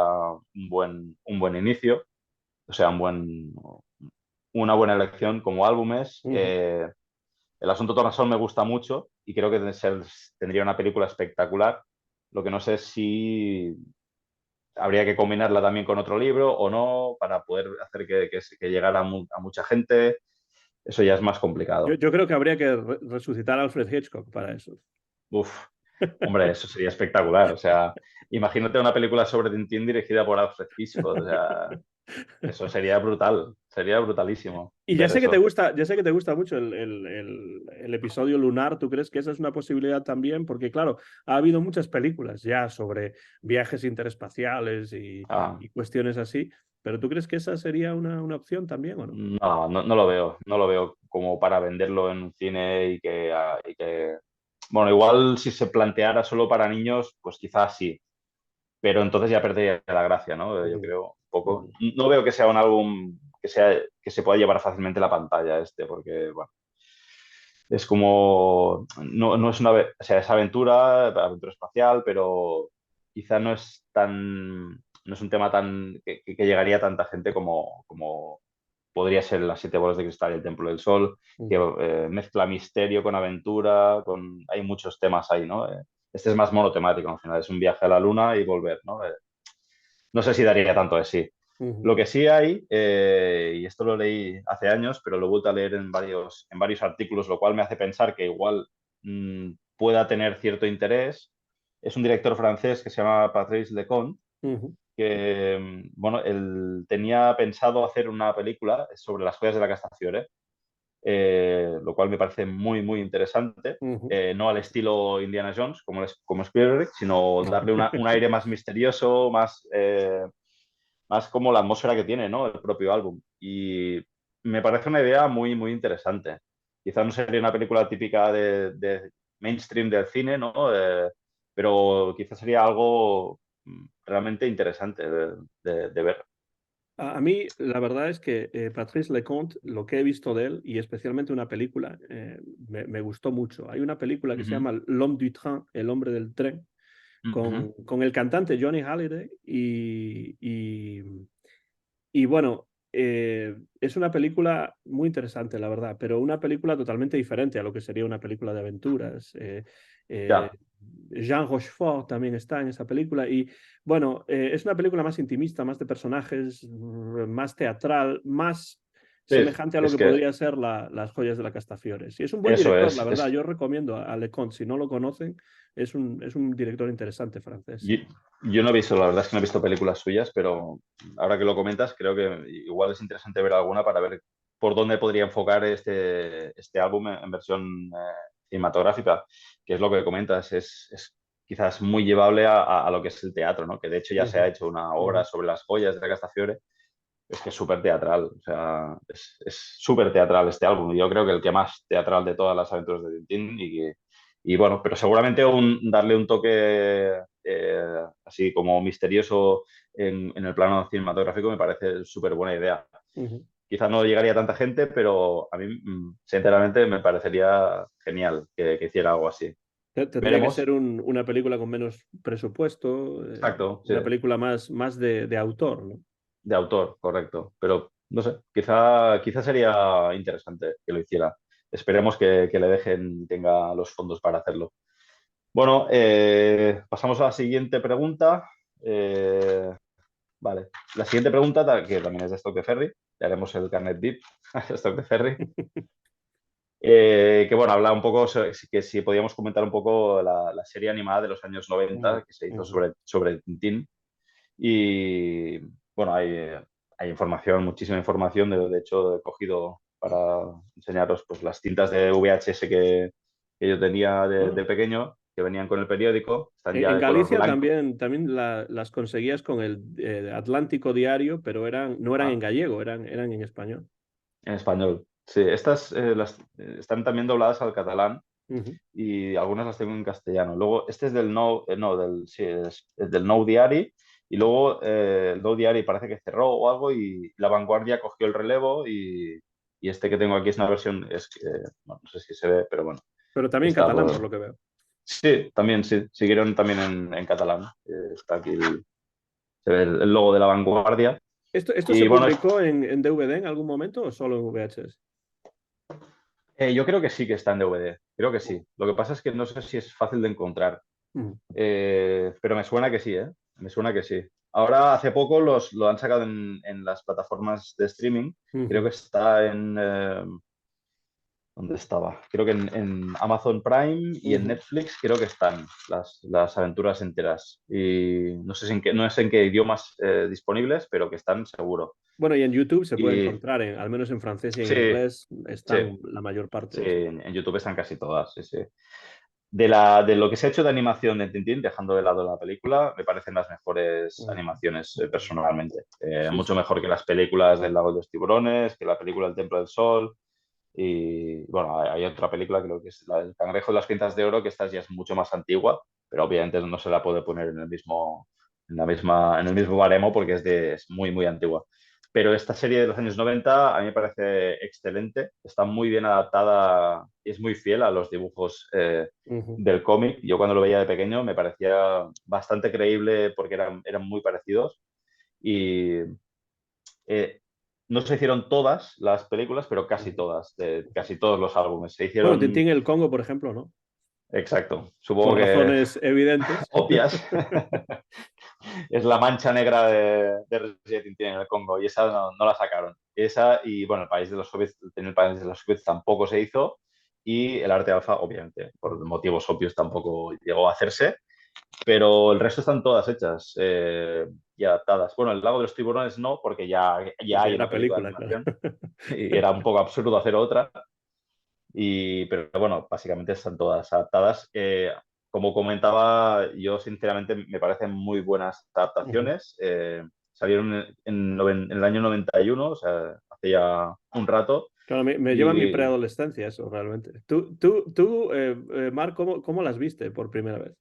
un buen inicio, o sea, una buena elección como álbumes. Ujú. El asunto Tornasol me gusta mucho y creo que tendría una película espectacular. Lo que no sé es si habría que combinarla también con otro libro o no para poder hacer que llegara a mucha gente. Eso ya es más complicado. Yo creo que habría que resucitar a Alfred Hitchcock para eso. Uf, hombre, eso sería espectacular. O sea, imagínate una película sobre Tintín dirigida por Alfred Hitchcock. O sea, eso sería brutalísimo Y ya ver sé que te eso. gusta, ya sé que te gusta mucho el episodio lunar. ¿Tú crees que esa es una posibilidad también? Porque, claro, ha habido muchas películas ya sobre viajes interespaciales Ah, y cuestiones así. ¿Pero tú crees que esa sería una opción también o no? no lo veo, no lo veo como para venderlo en un cine bueno, igual si se planteara solo para niños, pues quizás sí, pero entonces ya perdería la gracia, ¿no? Yo Ujú. creo un poco. Ujú. No veo que sea un álbum que se pueda llevar fácilmente a la pantalla porque, bueno, es como, no es o sea, es aventura espacial, pero quizá no es un tema que llegaría a tanta gente como podría ser Las siete bolas de cristal y El templo del sol, que Ujú. mezcla misterio con aventura, hay muchos temas ahí, ¿no? Este es más monotemático, al final es un viaje a la luna y volver, ¿no? No sé si daría tanto de sí. Ujú. Lo que sí hay, y esto lo leí hace años, pero lo he vuelto a leer en varios artículos, lo cual me hace pensar que igual pueda tener cierto interés, es un director francés que se llama Patrice Leconte, Ujú. que, bueno, él tenía pensado hacer una película sobre las joyas de la Castafiore, lo cual me parece muy, muy interesante. Ujú. No al estilo Indiana Jones, como Spielberg, sino darle un aire más misterioso, más como la atmósfera que tiene, ¿no? El propio álbum. Y me parece una idea muy, muy interesante. Quizás no sería una película típica de mainstream del cine, ¿no? Pero quizás sería algo realmente interesante de ver. A mí, la verdad es que Patrice Leconte, lo que he visto de él, y especialmente una película, me gustó mucho. Hay una película que se Ujú, llama L'Homme du Train, El hombre del tren, ujú. con el cantante Johnny Hallyday y bueno, es una película muy interesante, la verdad, pero una película totalmente diferente a lo que sería una película de aventuras. Eh, Ya, Jean Rochefort también está en esa película y bueno, es una película más intimista, más de personajes, más teatral, más sí, semejante a lo es que que podría ser Las joyas de la Castafiores. Y es un buen eso director, la es. verdad. Yo recomiendo a Leconte, si no lo conocen, es un director interesante francés. Yo, yo no he visto, la verdad es que no he visto películas suyas, pero ahora que lo comentas, creo que igual es interesante ver alguna para ver por dónde podría enfocar este álbum en versión cinematográfica, que es lo que comentas, es quizás muy llevable a lo que es el teatro, ¿no? Que de hecho ya se ha Ujú, hecho una ujú. obra sobre las joyas de Castafiore. Es que es súper teatral, o sea, es súper teatral este álbum. Yo creo que el que más teatral de todas las aventuras de Tintín y bueno, pero seguramente darle un toque así como misterioso en el plano cinematográfico me parece súper buena idea. Ujú. Quizás no llegaría a tanta gente, pero a mí, sinceramente, me parecería genial que hiciera algo así. Tendría que ser Veremos. una película con menos presupuesto, Exacto, sí. una película más de autor, ¿no? De autor, correcto. Pero no sé, quizá sería interesante que lo hiciera. Esperemos que le dejen, tenga los fondos para hacerlo. Bueno, pasamos a la siguiente pregunta. Vale, la siguiente pregunta, que también es de Stock de Ferry, le haremos el carnet VIP a Stock de Ferry. Que bueno, habla un poco, que si podíamos comentar un poco la serie animada de los años Mm, 90 que se hizo ujú. sobre Tintín. Y bueno, hay información, muchísima información. De hecho, he cogido para enseñaros pues, las cintas de VHS que yo tenía Ah. de pequeño, que venían con el periódico. Están ya En de color Galicia blanco, también las conseguías con el Atlántico Diario, pero no eran en ah, gallego, eran en español. en español. Sí, estas están también dobladas al catalán Ujú. y algunas las tengo en castellano. Luego, este es del Nou, no, sí, es del Nou Diari. Y luego el Nou Diari parece que cerró o algo y La Vanguardia cogió el relevo y este que tengo aquí es una versión, bueno, no sé si se ve, pero bueno, Pero también en está catalán, por todo. lo que veo. Sí, también sí, siguieron también en catalán. Está aquí, se ve el logo de La Vanguardia. ¿Esto Y se bueno, publicó en DVD en algún momento o solo en VHS? yo creo que sí que está en DVD, creo que sí. Lo que pasa es que no sé si es fácil de encontrar. Ujú, Pero me suena que sí, ¿eh? Me suena que sí. Ahora, hace poco lo han sacado en las plataformas de streaming. Creo ujú. que está ¿Dónde estaba? Creo que en Amazon Prime y en Ujú. Netflix creo que están las aventuras enteras. Y no sé si no sé en qué idiomas disponibles, pero que están seguro. Bueno, y en YouTube se puede Y encontrar, al menos en francés y en sí, inglés sí, están la mayor sí, parte. en YouTube están casi todas, sí, sí. De lo que se ha hecho de animación de Tintín, dejando de lado la película, me parecen las mejores Ujú. animaciones personalmente. Sí, Mucho sí. mejor que las películas del Lago de los Tiburones, que la película El Templo del Sol. Y bueno, hay otra película, creo que es la del Cangrejo de las Cintas de Oro, que esta ya es mucho más antigua, pero obviamente no se la puede poner en el mismo baremo porque es muy, muy antigua. Pero esta serie de los años 90 a mí me parece excelente, está muy bien adaptada, es muy fiel a los dibujos Ujú. del cómic. Yo cuando lo veía de pequeño me parecía bastante creíble porque eran muy parecidos y eh, no se hicieron todas las películas, pero casi Ujú. todas, de casi todos los álbumes. Se Bueno, hicieron, Tintín el Congo, por ejemplo, ¿no? exacto, Por supongo que razones evidentes. obvias. Es la mancha negra de Resident Evil en el Congo y esa no la sacaron. Esa y bueno, el país de los soviets, en el país de los soviets tampoco se hizo y el arte alfa, obviamente, por motivos obvios tampoco llegó a hacerse, pero el resto están todas hechas y adaptadas. Bueno, el lago de los tiburones no, porque ya Porque hay era una película de película, claro. animación y era un poco absurdo hacer otra. Pero bueno, básicamente están todas adaptadas. Como comentaba, yo sinceramente me parecen muy buenas Ujú. adaptaciones. Salieron en el año 91, o sea, hace ya un rato. Claro, me lleva a mi Y preadolescencia eso, realmente. Marc, ¿cómo las viste por primera vez?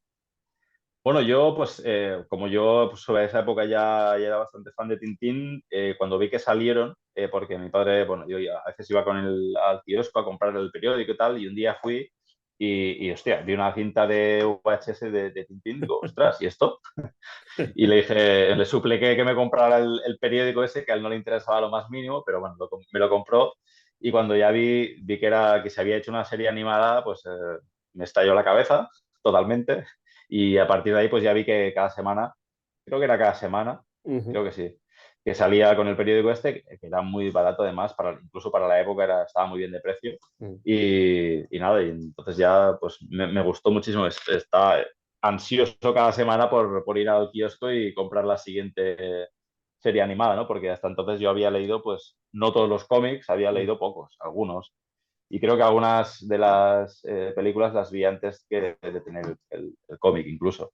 bueno, yo, pues, como yo pues, sobre esa época ya era bastante fan de Tintín, cuando vi que salieron, porque mi padre, bueno, yo a veces iba con él al kiosco a comprar el periódico y tal, y un día fui hostia, vi una cinta de VHS de Tintín, digo, ostras, ¿y esto? Y le dije, le supliqué que me comprara el periódico ese, que a él no le interesaba lo más mínimo, pero bueno, me lo compró. Y cuando ya vi que se había hecho una serie animada, pues me estalló la cabeza totalmente. Y a partir de ahí, pues ya vi que cada semana, creo que era cada semana, Ujú. creo que sí, que salía con el periódico este, que era muy barato además, incluso para la época estaba muy bien de precio. Mm. Y nada, y entonces ya pues me gustó muchísimo. Está ansioso cada semana por ir al kiosco y comprar la siguiente serie animada, ¿no? Porque hasta entonces yo había leído, pues, no todos los cómics, había Mm. leído pocos, algunos. Y creo que algunas de las películas las vi antes de tener el cómic incluso.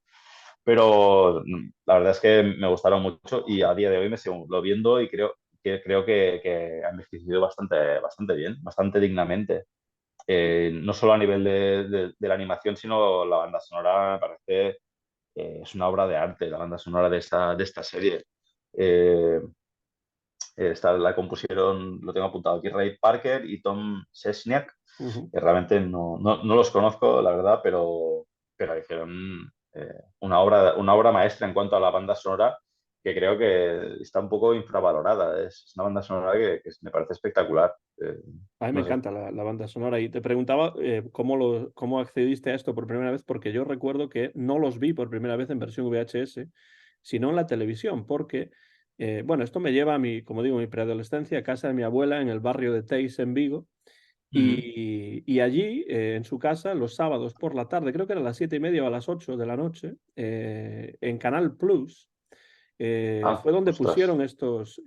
Pero la verdad es que me gustaron mucho y a día de hoy me sigo lo viendo y creo que han envejecido bastante bien, bastante dignamente. No solo a nivel de la animación, sino la banda sonora me parece es una obra de arte, la banda sonora de esta serie. Eh, la compusieron, lo tengo apuntado aquí, Ray Parker y Tom Szczesniak, Ujú. que realmente no los conozco, la verdad, pero hicieron una obra maestra en cuanto a la banda sonora, que creo que está un poco infravalorada. Es una banda sonora que me parece espectacular. A mí me No sé. encanta la banda sonora y te preguntaba cómo accediste a esto por primera vez, porque yo recuerdo que no los vi por primera vez en versión VHS, sino en la televisión, porque, bueno, esto me lleva a mi, como digo, mi preadolescencia, a casa de mi abuela en el barrio de Teis, en Vigo, Ujú. y allí, en su casa, los sábados por la tarde, creo que eran las 7:30 o a las 8 de la noche, en Canal Plus, Ah, fue donde ostras. pusieron estos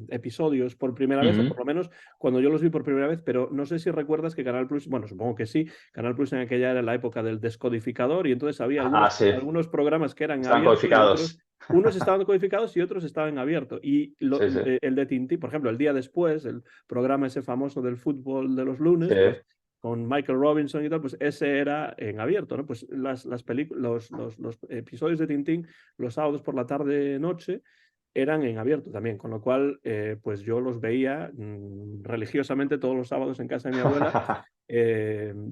episodios por primera vez, o Ujú. por lo menos cuando yo los vi por primera vez, pero no sé si recuerdas que Canal Plus, bueno, supongo que sí, Canal Plus en aquella era la época del descodificador y entonces había Ah, sí, algunos programas que eran están abiertos y otros, codificados. unos estaban codificados y otros estaban abiertos. Y Sí, sí, el de Tintín, por ejemplo, el día después, el programa ese famoso del fútbol de los sí. lunes, pues con Michael Robinson y tal, pues ese era en abierto, ¿no? Pues los episodios de Tintín los sábados por la tarde noche eran en abierto también, con lo cual pues yo los veía religiosamente todos los sábados en casa de mi abuela,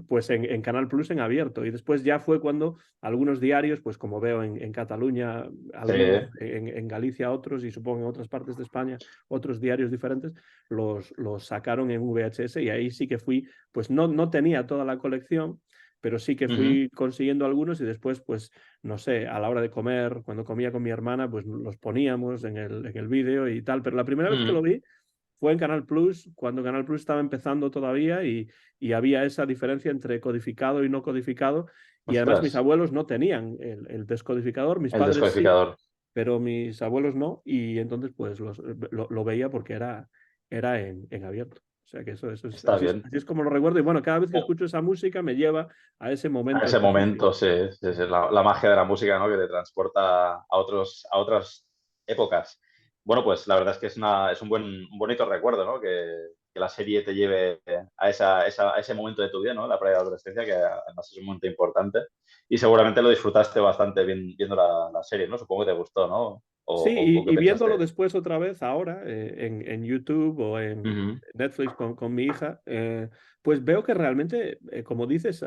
pues en Canal Plus en abierto. Y después ya fue cuando algunos diarios, pues como veo en Cataluña, Sí. algunos, en Galicia otros y supongo en otras partes de España, otros diarios diferentes, los sacaron en VHS y ahí sí que fui, pues no tenía toda la colección, pero sí que Ujú. fui consiguiendo algunos y después, pues, no sé, a la hora de comer, cuando comía con mi hermana, pues los poníamos en el vídeo y tal. Pero la primera vez que lo Ujú. vi fue en Canal Plus, cuando Canal Plus estaba empezando todavía y había esa diferencia entre codificado y no codificado. Y además mis Ostras, abuelos no tenían el descodificador, mis el padres sí, descodificador. pero mis abuelos no. Y entonces, pues, lo veía porque era en abierto. O sea que eso es, Está bien. así es como lo recuerdo. Y bueno, cada vez que Oh, escucho esa música me lleva a ese a momento ese específico. momento, sí, sí, sí, la magia de la música, ¿no? Que te transporta a otras épocas. Bueno, pues la verdad es que es un bonito recuerdo, ¿no? Que la serie te lleve a ese momento de tu vida, ¿no? La preadolescencia, que además es un momento importante. Y seguramente lo disfrutaste bastante viendo la serie, ¿no? Supongo que te gustó, ¿no? Sí, O qué y viéndolo pensaste? después otra vez ahora en YouTube o en Ujú. Netflix con mi hija, pues veo que realmente, como dices,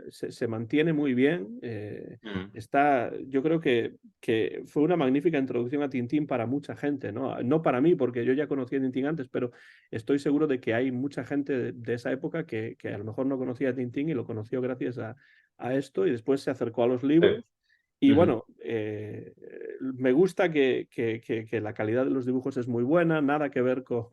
se mantiene muy bien. Ujú. Yo creo que fue una magnífica introducción a Tintín para mucha gente, ¿no? No para mí, porque yo ya conocía a Tintín antes, pero estoy seguro de que hay mucha gente de esa época que a lo mejor no conocía a Tintín y lo conoció gracias a esto y después se acercó a los Sí. libros. Y Ujú. bueno, me gusta que la calidad de los dibujos es muy buena, nada que ver con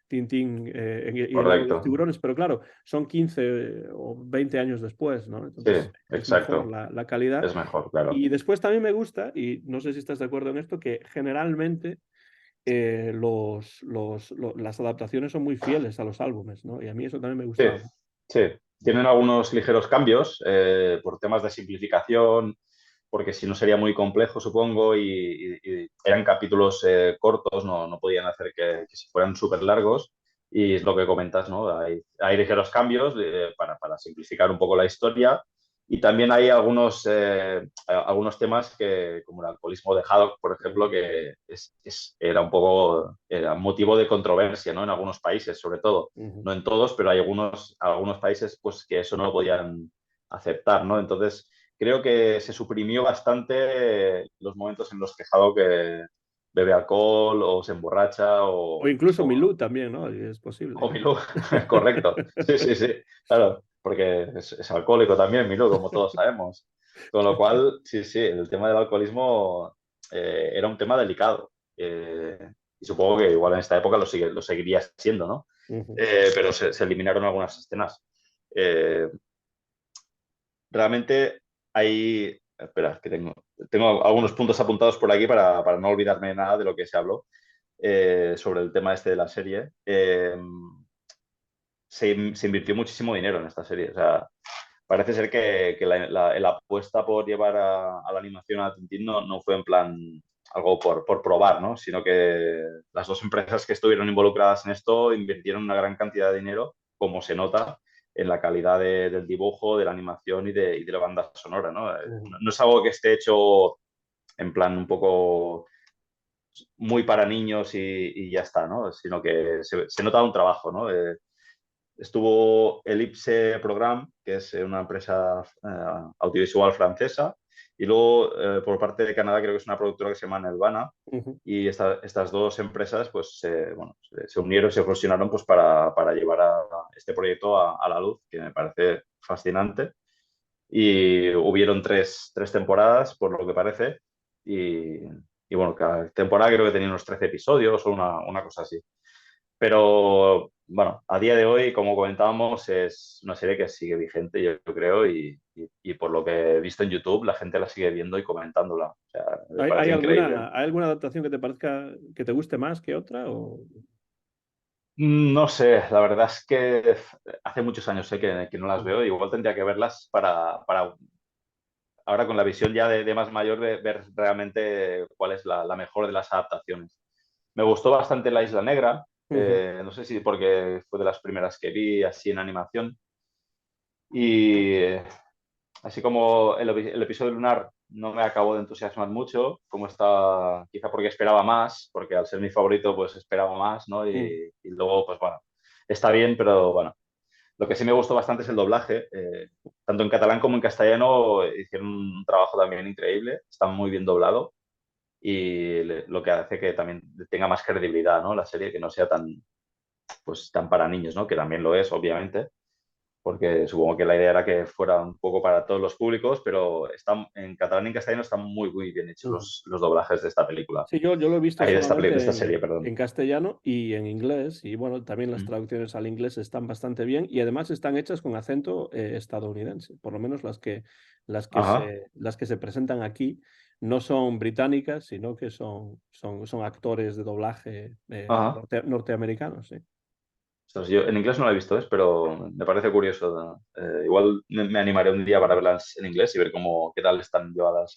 Tintín y el lago de los Correcto. tiburones, pero claro, son 15 o 20 años después, ¿no? Sí, Entonces es mejor exacto. la calidad. Es mejor, claro. Y después también me gusta, y no sé si estás de acuerdo en esto, que generalmente las adaptaciones son muy fieles a los álbumes, ¿no? Y a mí eso también me Sí, gustaba. sí. Tienen algunos ligeros cambios por temas de simplificación, porque si no sería muy complejo, supongo, y eran capítulos cortos, no podían hacer que se fueran súper largos. Y es lo que comentas, ¿no? Hay ligeros cambios para simplificar un poco la historia. Y también hay algunos temas como el alcoholismo de Haddock, por ejemplo, que era motivo de controversia, ¿no? En algunos países, sobre todo. Ujú. No en todos, pero hay algunos países pues, que eso no lo podían aceptar, ¿no? Entonces, creo que se suprimió bastante los momentos en los que Haddock bebe alcohol o se emborracha O incluso Milú también, ¿no? Y es posible. o Milú, correcto. Sí, sí, sí, claro, porque es alcohólico también Milú, como todos sabemos. Con lo cual, sí, sí, el tema del alcoholismo era un tema delicado. Y supongo que igual en esta época lo seguiría siendo, ¿no? Ujú. Pero se eliminaron algunas escenas. Eh, realmente hay... Espera, que tengo algunos puntos apuntados por aquí para no olvidarme nada de lo que se habló sobre el tema este de la serie. se invirtió muchísimo dinero en esta serie. O sea, parece ser que la apuesta por llevar a la animación a Tintín no fue en plan algo por probar, ¿no? Sino que las dos empresas que estuvieron involucradas en esto invirtieron una gran cantidad de dinero, como se nota en la calidad del dibujo, de la animación y de la banda sonora, ¿no? No es algo que esté hecho en plan un poco muy para niños y ya está, ¿no? Sino que se nota un trabajo, ¿no? Estuvo Ellipse Program, que es una empresa audiovisual francesa, y luego por parte de Canadá creo que es una productora que se llama Nelvana, Ujú. y estas dos empresas pues bueno, se unieron, se fusionaron pues para llevar a este proyecto a la luz, que me parece fascinante. Y hubieron tres temporadas, por lo que parece, y bueno, cada temporada creo que tenía unos 13 episodios o una cosa así. Pero bueno, a día de hoy, como comentábamos, es una serie que sigue vigente, yo creo, y por lo que he visto en YouTube, la gente la sigue viendo y comentándola. O sea, me ¿Hay parece increíble. hay alguna adaptación que te parezca que te guste más que otra? O... No sé, la verdad es que hace muchos años sé que no las veo, igual tendría que verlas para ahora con la visión ya de más mayor, de ver realmente cuál es la mejor de las adaptaciones. Me gustó bastante La Isla Negra, Ujú. no sé si porque fue de las primeras que vi así en animación. Y así como el episodio lunar no me acabó de entusiasmar mucho, como está, quizá porque esperaba más, porque al ser mi favorito, pues esperaba más, ¿no? Mm. Y luego, pues bueno, está bien, pero bueno. Lo que sí me gustó bastante es el doblaje. Tanto en catalán como en castellano hicieron un trabajo también increíble. Está muy bien doblado y lo que hace que también tenga más credibilidad, ¿no? La serie, que no sea tan, pues, tan para niños, ¿no? Que también lo es, obviamente, porque supongo que la idea era que fuera un poco para todos los públicos, pero en catalán y en castellano están muy, muy bien hechos Ujú. los doblajes de esta película. Sí, yo lo he visto Ay, de solamente esta serie, perdón. en castellano y en inglés, y bueno, también las Mm. traducciones al inglés están bastante bien y además están hechas con acento estadounidense, por lo menos Ajá, las que se presentan aquí no son británicas, sino que son actores de doblaje ajá. norteamericanos, sí. Ostras, yo en inglés no la he visto, ¿ves? Pero me parece curioso, ¿no? Igual me animaré un día para verlas en inglés y ver qué tal están llevadas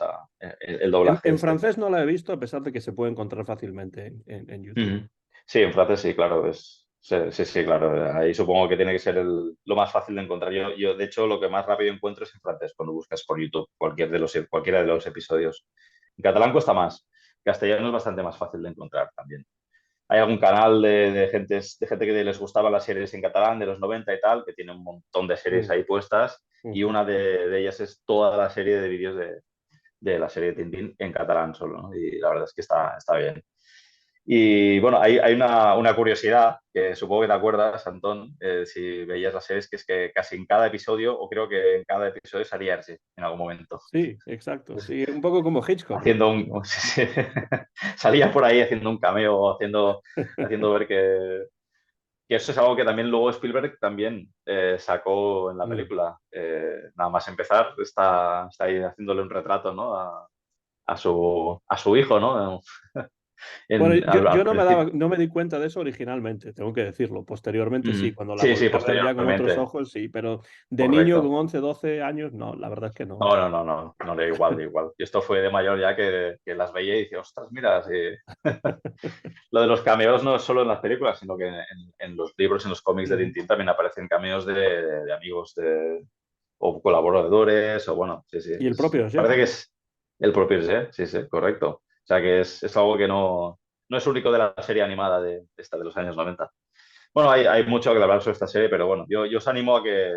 el doblaje En este. francés no la he visto, a pesar de que se puede encontrar fácilmente en YouTube. Ujú. Sí, en francés sí, claro. Sí, sí, sí, claro. Ahí supongo que tiene que ser lo más fácil de encontrar. De hecho, lo que más rápido encuentro es en francés cuando buscas por YouTube cualquiera de los episodios. En catalán cuesta más. Castellano es bastante más fácil de encontrar también. Hay algún canal de gente que les gustaban las series en catalán de los 90 y tal, que tiene un montón de series Mm, ahí puestas, y ujú. una de ellas es toda la serie de vídeos de la serie de Tintín en catalán solo, ¿no? Y la verdad es que está bien. Y bueno, hay una curiosidad que supongo que te acuerdas, Antón, si veías las series, que es que casi en cada episodio, o creo que en cada episodio salía Hergé en algún momento. Sí, exacto. Sí, un poco como Hitchcock, ¿no? Haciendo un... sí, sí. Salía por ahí haciendo un cameo, haciendo ver que eso es algo que también luego Spielberg también sacó en la Mm. película. Nada más empezar, está ahí haciéndole un retrato, ¿no? a su hijo, ¿no? Bueno, Al yo principio. no me di cuenta de eso originalmente, tengo que decirlo. Posteriormente sí, cuando la Sí, volví sí, a ver ya con otros posteriormente. ojos, sí, pero de niño con Correcto. 11 12 años, no, la verdad es que no. No, no, no, no, no, da igual, da igual. Y esto fue de mayor ya que las veía y decía, ostras, mira, sí. Lo de los cameos no es solo en las películas, sino que en los libros, en los cómics de Ujú. Tintín también aparecen cameos de amigos o colaboradores, o bueno, sí, sí. Y el propio Hergé. Parece que es el propio Hergé, sí, sí, correcto. O sea que es algo que no es único de la serie animada de los años 90. Bueno, hay mucho que hablar sobre esta serie, pero bueno, yo os animo a que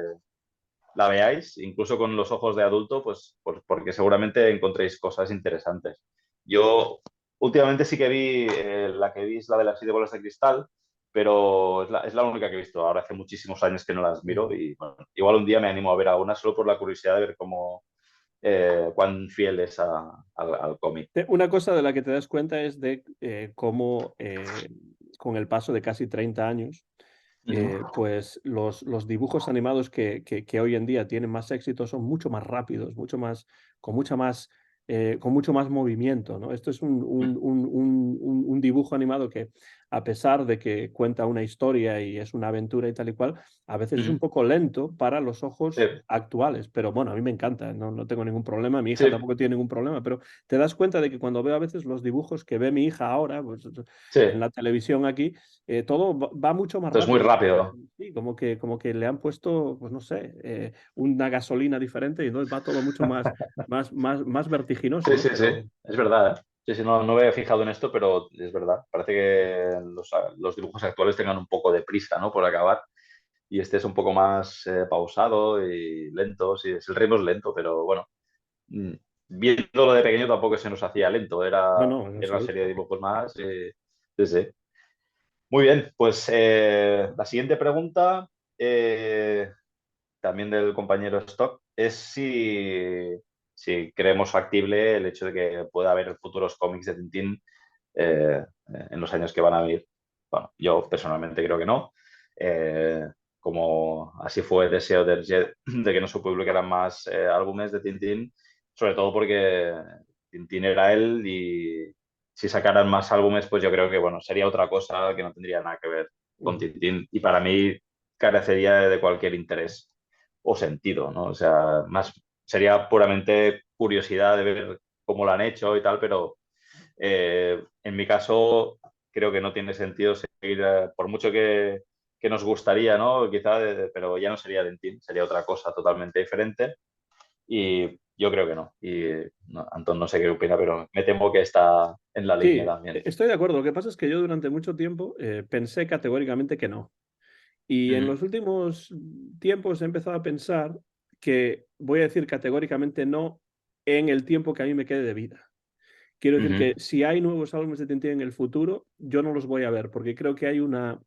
la veáis, incluso con los ojos de adulto, pues porque seguramente encontréis cosas interesantes. Yo últimamente sí que vi, la que vi es la de las 7 bolas de cristal, pero es la única que he visto. Ahora hace muchísimos años que no las miro Ujú. y bueno, igual un día me animo a ver alguna solo por la curiosidad de ver cuán fiel es al cómic. Una cosa de la que te das cuenta es de cómo con el paso de casi 30 años, Ujú. pues los dibujos animados que hoy en día tienen más éxito son mucho más rápidos, mucho más, con mucha más con mucho más movimiento, ¿no? Esto es un dibujo animado que, a pesar de que cuenta una historia y es una aventura y tal y cual, a veces es un Ujú. poco lento para los Sí, ojos actuales, pero bueno, a mí me encanta, no tengo ningún problema, mi hija sí, tampoco tiene ningún problema, pero te das cuenta de que cuando veo a veces los dibujos que ve mi hija ahora, pues, sí. en la televisión aquí, todo va mucho más Entonces, muy rápido. rápido. Sí, como que le han puesto, pues no sé, una gasolina diferente y entonces va todo mucho más vertiginoso, Sí, ¿no? sí, sí, Pero es verdad, ¿eh? Sí, sí, no me había fijado en esto, pero es verdad. Parece que los dibujos actuales tengan un poco de prisa, ¿no? Por acabar. Y este es un poco más pausado y lento. Sí, el ritmo es lento, pero bueno, mm, viéndolo de pequeño tampoco se nos hacía lento. no, no, en Era una absoluto. serie de dibujos más. Sí, sí. Muy bien, pues la siguiente pregunta, eh, también del compañero Stock, es si creemos factible el hecho de que pueda haber futuros cómics de Tintín en los años que van a venir. Bueno, yo personalmente creo que no. Eh, Como así fue deseo de Hergé de que no se publicaran más álbumes de Tintín, sobre todo porque Tintín era él y si sacaran más álbumes, pues yo creo que bueno, sería otra cosa que no tendría nada que ver con Ujú. Tintín y para mí carecería de cualquier interés o sentido, ¿no? O sea, más sería puramente curiosidad de ver cómo lo han hecho y tal, pero en mi caso, creo que no tiene sentido seguir, por mucho que nos gustaría, ¿no? Quizá, pero ya no sería Dentín, sería otra cosa totalmente diferente. Y yo creo que no. Y no, Antón, no sé qué opina, pero me temo que está en la línea Sí, también. estoy de acuerdo. Lo que pasa es que yo durante mucho tiempo pensé categóricamente que no. Y en Ujú, los últimos tiempos he empezado a pensar que voy a decir categóricamente no en el tiempo que a mí me quede de vida. Quiero decir ujú. que si hay nuevos álbumes de Tintín en el futuro, yo no los voy a ver, porque creo que hay una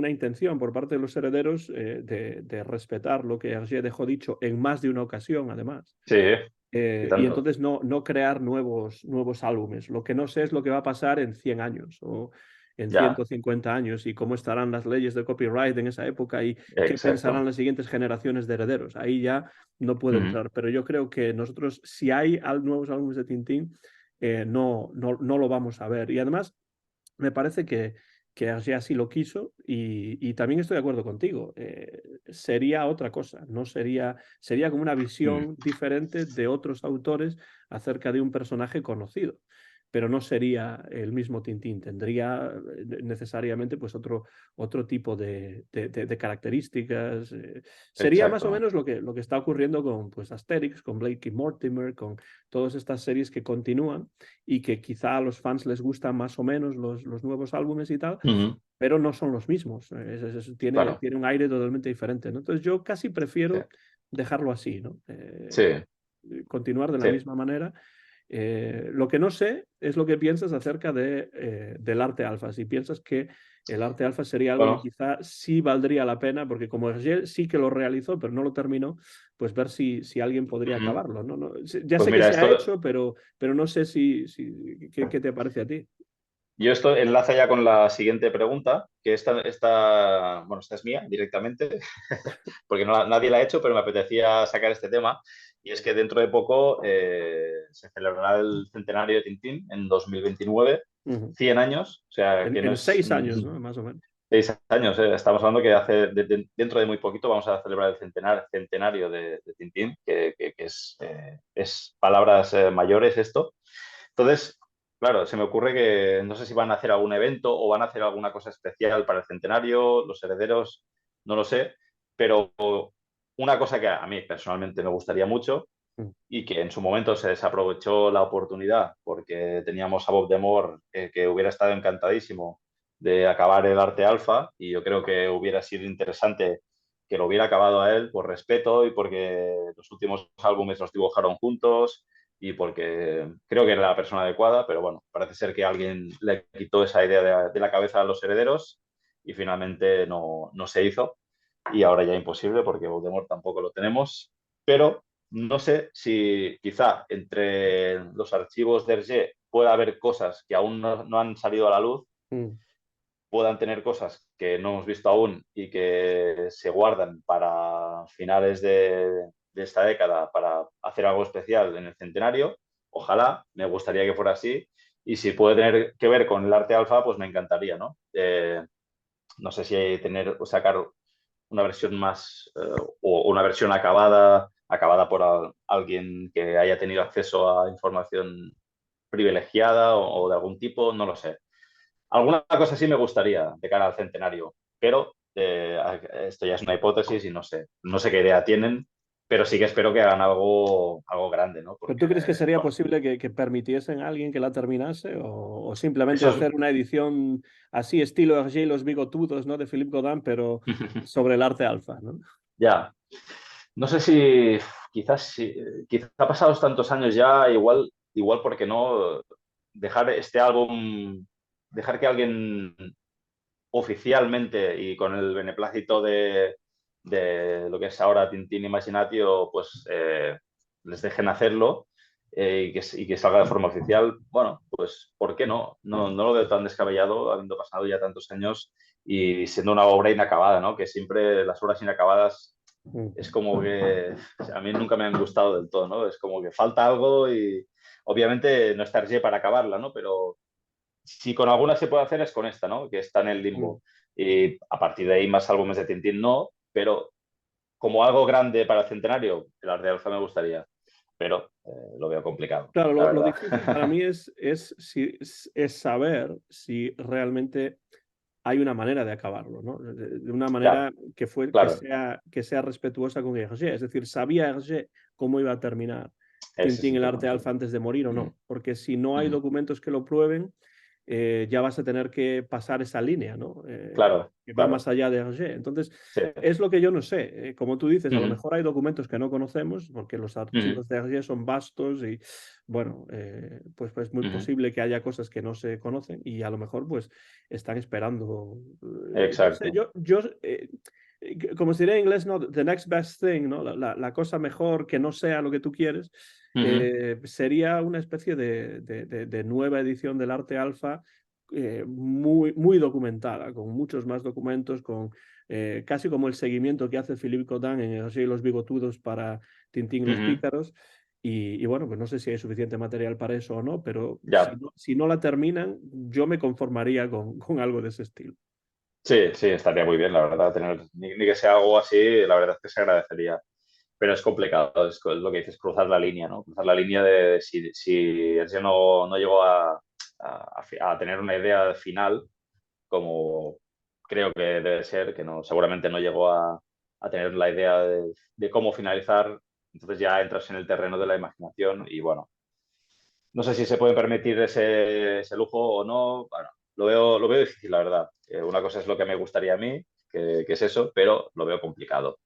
intención por parte de los herederos de respetar lo que Hergé dejó dicho en más de una ocasión, además. Sí, y Y tanto. entonces no crear nuevos álbumes. Lo que no sé es lo que va a pasar en 100 años o en Ya, 150 años y cómo estarán las leyes de copyright en esa época y qué pensarán exacto. las siguientes generaciones de herederos. Ahí ya no puedo Ujú, entrar, pero yo creo que nosotros, si hay nuevos álbumes de Tintín, no lo vamos a ver. Y además, me parece que así lo quiso y también estoy de acuerdo contigo. Sería otra cosa, no sería como una ujú. visión diferente de otros autores acerca de un personaje conocido, pero no sería el mismo Tintín, tendría necesariamente pues otro tipo de características. Sería más o Exacto. menos lo que está ocurriendo con pues, Asterix, con Blake y Mortimer, con todas estas series que continúan y que quizá a los fans les gustan más o menos los nuevos álbumes y tal, Ujú, pero no son los mismos. Tiene, claro. tiene un aire totalmente diferente, ¿no? Entonces yo casi Sí, prefiero dejarlo así, ¿no? sí, Continuar de la sí. misma manera. Lo que no sé es lo que piensas acerca del arte alfa. Si piensas que el arte alfa sería algo que Bueno. quizá sí valdría la pena, porque como Hergé sí que lo realizó, pero no lo terminó, pues ver si alguien podría Ujú. acabarlo. ¿No? Ya Pues sé que mira, se ha esto, hecho, pero no sé qué te parece a ti. yo esto enlaza ya con la siguiente pregunta, que bueno, esta es mía directamente, porque nadie la ha hecho, pero me apetecía sacar este tema. Y es que dentro de poco se celebrará el centenario de Tintín en 2029, Ujú. 100 años, o sea, En, que no en es 6 años, ¿no? Más o menos. 6 años, estamos hablando que dentro de muy poquito vamos a celebrar el centenario de Tintín, que es palabras mayores esto. Entonces, claro, se me ocurre que no sé si van a hacer algún evento o van a hacer alguna cosa especial para el centenario, los herederos, no lo sé, pero una cosa que a mí personalmente me gustaría mucho Mm. y que en su momento se desaprovechó la oportunidad porque teníamos a Bob Demore que hubiera estado encantadísimo de acabar el arte alfa y yo creo que hubiera sido interesante que lo hubiera acabado a él por respeto y porque los últimos álbumes los dibujaron juntos y porque creo que era la persona adecuada, pero bueno, parece ser que alguien le quitó esa idea de la cabeza a los herederos y finalmente no se hizo y ahora ya imposible porque Voldemort tampoco lo tenemos, pero no sé si quizá entre los archivos de Hergé pueda haber cosas que aún no han salido a la luz, Mm. puedan tener cosas que no hemos visto aún y que se guardan para finales de esta década para hacer algo especial en el centenario. Ojalá, me gustaría que fuera así. Y si puede tener que ver con el arte alfa, pues me encantaría, ¿no? No sé si tener o sacar una versión más o una versión acabada por alguien que haya tenido acceso a información privilegiada o de algún tipo, no lo sé. Alguna cosa sí me gustaría de cara al centenario, pero esto ya es una hipótesis y no sé qué idea tienen, pero sí que espero que hagan algo grande, ¿no? ¿Pero Porque, tú crees que sería bueno, posible que permitiesen a alguien que la terminase o simplemente eso es... hacer una edición así, estilo Hergé y los bigotudos, ¿no? De Philippe Godin, pero sobre el arte alfa, ¿no? Ya, no sé si quizás ha pasados tantos años ya, igual porque no dejar este álbum, dejar que alguien oficialmente y con el beneplácito de lo que es ahora Tintín Imaginatio, pues les dejen hacerlo y que salga de forma oficial, bueno, pues ¿por qué no? No lo veo tan descabellado, habiendo pasado ya tantos años y siendo una obra inacabada, ¿no? Que siempre las obras inacabadas Mm. es como que o sea, a mí nunca me han gustado del todo, ¿no? Es como que falta algo y obviamente no está Hergé para acabarla, ¿no? Pero si con alguna se puede hacer es con esta, ¿no? Que está en el Mm. limbo. Y a partir de ahí más álbumes de Tintín no, pero como algo grande para el centenario, el Arte de Alfa me gustaría, pero lo veo complicado, Claro, la lo verdad. difícil para mí es saber si realmente hay una manera de acabarlo, ¿no? De una Claro, manera claro, que sea respetuosa con Hergé. Es decir, ¿sabía Hergé cómo iba a terminar ese es Tintín el el tema, arte sí. alfa antes de morir o Mm, no? Porque si no hay mm, documentos que lo prueben, ya vas a tener que pasar esa línea, ¿no? claro, Que va claro, más allá de Hergé. Entonces, sí. es lo que yo no sé. Como tú dices, a lo Mm, mejor hay documentos que no conocemos, porque los mm, archivos de Hergé son vastos y, bueno, pues muy mm, posible que haya cosas que no se conocen y a lo mejor, pues, están esperando. No sé, exacto. como se diría en inglés, ¿no? The next best thing, ¿no? La cosa mejor que no sea lo que tú quieres, Mm, sería una especie de nueva edición del arte alfa muy, muy documentada, con muchos más documentos, con casi como el seguimiento que hace Philippe Codin en Así los bigotudos para Tintín y los mm, pícaros. Y bueno, pues no sé si hay suficiente material para eso o no, pero ya. si no la terminan, yo me conformaría con algo de ese estilo. Sí, sí, estaría muy bien, la verdad, tener ni que sea algo así, la verdad es que se agradecería. Pero es complicado, es lo que dices, cruzar la línea, ¿no? Cruzar la línea de si Hergé no llegó a tener una idea final, como creo que debe ser, que no, seguramente no llegó a tener la idea de cómo finalizar, entonces ya entras en el terreno de la imaginación y bueno, no sé si se puede permitir ese lujo o no, bueno, lo veo difícil, la verdad. Una cosa es lo que me gustaría a mí, que es eso, pero lo veo complicado.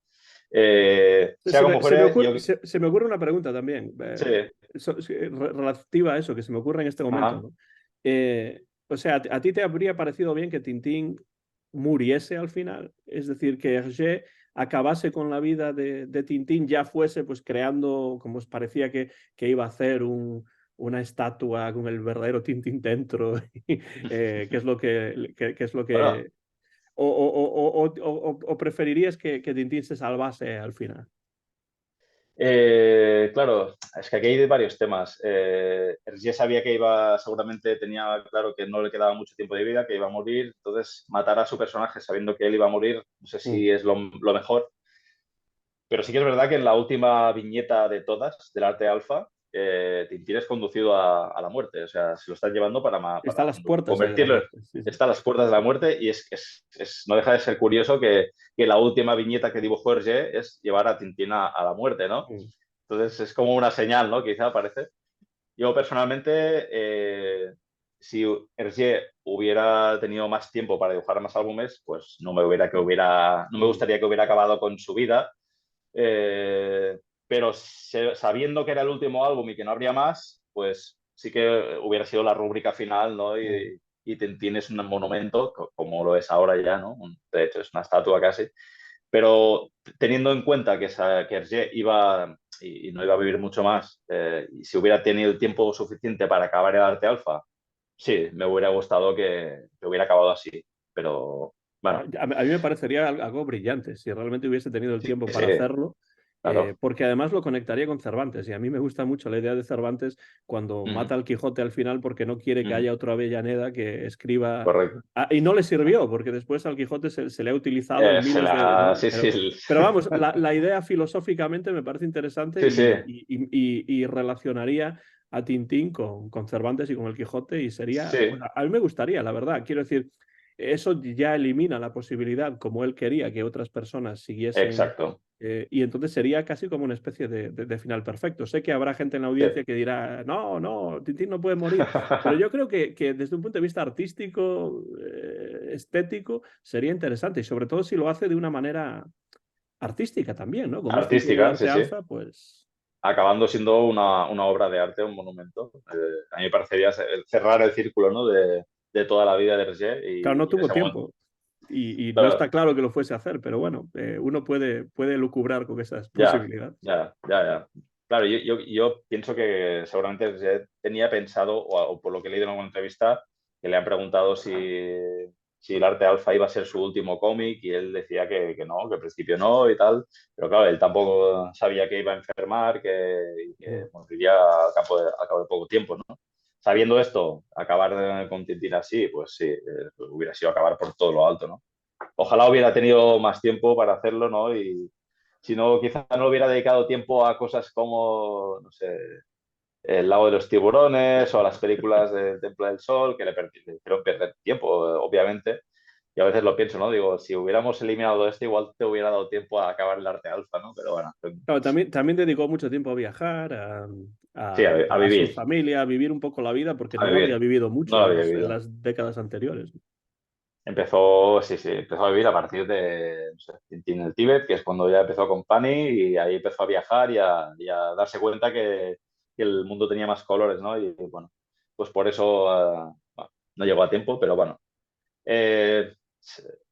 Sea como fuere, yo... Se me ocurre una pregunta también, Sí, relativa a eso, que se me ocurre en este momento, ajá. ¿no? O sea, ¿a ti te habría parecido bien que Tintín muriese al final? Es decir, que Hergé acabase con la vida de Tintín, ya fuese pues creando, como os parecía que iba a hacer una estatua con el verdadero Tintín dentro, que es lo que es lo Bueno, que... O preferirías que Tintín se salvase al final? claro, es que aquí hay varios temas. Hergé sabía que iba, seguramente tenía claro que no le quedaba mucho tiempo de vida, que iba a morir, entonces matar a su personaje sabiendo que él iba a morir, no sé Mm. si es lo mejor. Pero sí que es verdad que en la última viñeta de todas, del arte alfa, Tintín es conducido a la muerte. O sea, se lo están llevando Está a para las puertas de la convertirlo. muerte. Sí, sí. Está a las puertas de la muerte y no deja de ser curioso que la última viñeta que dibujó Hergé es llevar a Tintín a la muerte, ¿no? Mm. Entonces es como una señal, ¿no? Quizá parece. Yo personalmente, si Hergé hubiera tenido más tiempo para dibujar más álbumes, pues no me Mm. gustaría que hubiera acabado con su vida, pero sabiendo que era el último álbum y que no habría más, pues sí que hubiera sido la rúbrica final, ¿no? Mm. Y tienes un monumento, como lo es ahora ya, ¿no? De hecho, es una estatua casi. Pero teniendo en cuenta que Hergé iba y no iba a vivir mucho más, y si hubiera tenido el tiempo suficiente para acabar el arte alfa, sí, me hubiera gustado que hubiera acabado así. Pero bueno, A mí me parecería algo brillante si realmente hubiese tenido el sí, tiempo sí, para hacerlo. claro. porque además lo conectaría con Cervantes. Y a mí me gusta mucho la idea de Cervantes cuando Ujú, mata al Quijote al final porque no quiere que ujú, haya otro Avellaneda que escriba. correcto. Ah, y no le sirvió, porque después al Quijote se le ha utilizado en miles de. ¿No? Sí, sí, Pero vamos, la idea filosóficamente me parece interesante sí, sí, y relacionaría a Tintín con Cervantes y con el Quijote y sería, sí, pues a mí me gustaría, la verdad. Quiero decir, eso ya elimina la posibilidad, como él quería, que otras personas siguiesen exacto. y entonces sería casi como una especie de final perfecto. Sé que habrá gente en la Sí. audiencia que dirá, no, no, Tintín no puede morir, pero yo creo que desde un punto de vista artístico, estético, sería interesante y sobre todo si lo hace de una manera artística también, ¿no? Como este tiene el Artística, sí, arte sí. alfa, pues. Acabando siendo una obra de arte, un monumento. A mí me parecería cerrar el círculo, ¿no? de toda la vida de Hergé Claro, no y en tuvo ese momento. tiempo y no está Claro, claro que lo fuese a hacer, pero bueno, uno puede lucubrar con esas ya, posibilidades. ya. Claro, yo pienso que seguramente Hergé tenía pensado, o por lo que he leído en alguna entrevista, que le han preguntado si el arte alfa iba a ser su último cómic y él decía que no, que al principio no y tal. Pero claro, él tampoco sabía que iba a enfermar, que Mm. moriría al cabo de poco tiempo, ¿no? Sabiendo esto, acabar con Tintín así, pues sí, hubiera sido acabar por todo lo alto, ¿no? Ojalá hubiera tenido más tiempo para hacerlo, ¿no? Y si no, quizá no hubiera dedicado tiempo a cosas como, no sé, El lago de los tiburones o a las películas del Templo del Sol, que le hicieron perder tiempo, obviamente. Y a veces lo pienso, ¿no? Digo, si hubiéramos eliminado esto, igual te hubiera dado tiempo a acabar el arte alfa, ¿no? Pero bueno, Claro, también dedicó mucho tiempo a viajar, sí, a a su vivir, familia, a vivir un poco la vida, porque a no la había vivir. vivido No mucho lo en había en vivido. las décadas anteriores. Empezó, sí, sí, empezó a vivir a partir de no sé, Tintín en el Tíbet, que es cuando ya empezó con Pani y ahí empezó a viajar y a darse cuenta que el mundo tenía más colores, ¿no? Y bueno, pues por eso bueno, no llegó a tiempo, pero bueno, eh,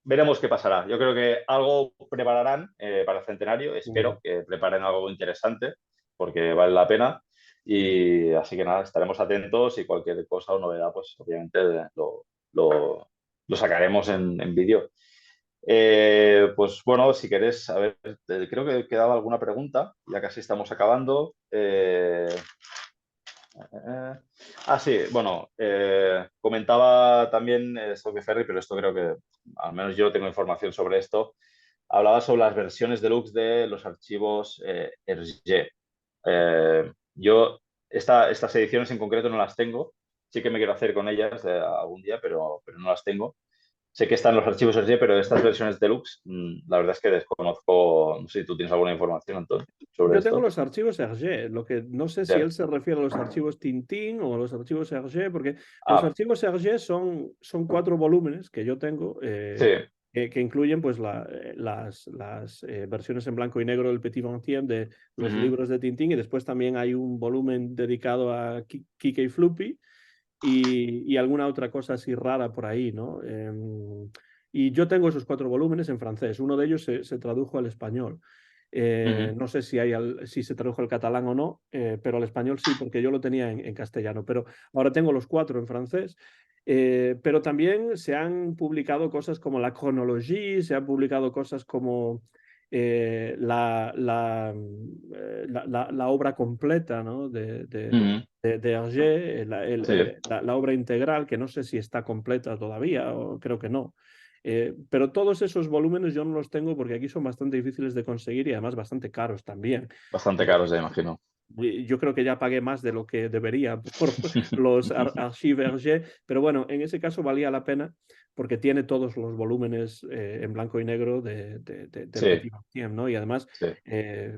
veremos qué pasará. Yo creo que algo prepararán para el centenario, Mm. espero que preparen algo interesante, porque vale la pena. Y así que nada, estaremos atentos y cualquier cosa o novedad, pues obviamente lo, lo sacaremos en vídeo. Pues bueno, si querés, a ver, creo que quedaba alguna pregunta, ya casi estamos acabando. Sí, bueno, comentaba también Sophie Ferry, pero esto creo que al menos yo tengo información sobre esto. Hablaba sobre las versiones deluxe de los archivos Hergé. Yo estas ediciones en concreto no las tengo. Sí que me quiero hacer con ellas algún día, pero no las tengo. Sé que están los archivos Hergé, pero estas versiones deluxe, la verdad es que desconozco. No sé si tú tienes alguna información, Antonio, sobre Yo tengo esto. los archivos Hergé, lo que no sé Sí. si él se refiere a los archivos Tintín o a los archivos Hergé, porque los Ah, archivos Hergé son 4 volúmenes que yo tengo, sí. que incluyen pues las versiones en blanco y negro del Petit Vingtième de los Ujú, libros de Tintín y después también hay un volumen dedicado a Kike y Floopy y alguna otra cosa así rara por ahí, ¿no? Y yo tengo esos 4 volúmenes en francés. Uno de ellos se tradujo al español. ujú. No sé si se tradujo al catalán o no, pero al español sí, porque yo lo tenía en castellano. Pero ahora tengo los 4 en francés. Pero también se han publicado cosas como la cronología, se han publicado cosas como la obra completa, ¿no? Ujú, de Hergé, sí, la obra integral, que no sé si está completa todavía, o creo que no. Pero todos esos volúmenes yo no los tengo porque aquí son bastante difíciles de conseguir y además bastante caros también. bastante caros, Eh, ya imagino. yo creo que ya pagué más de lo que debería por los Archives Hergé, pero bueno, en ese caso valía la pena porque tiene todos los volúmenes en blanco y negro del Sí, Petit Bastien, ¿no? Y además sí.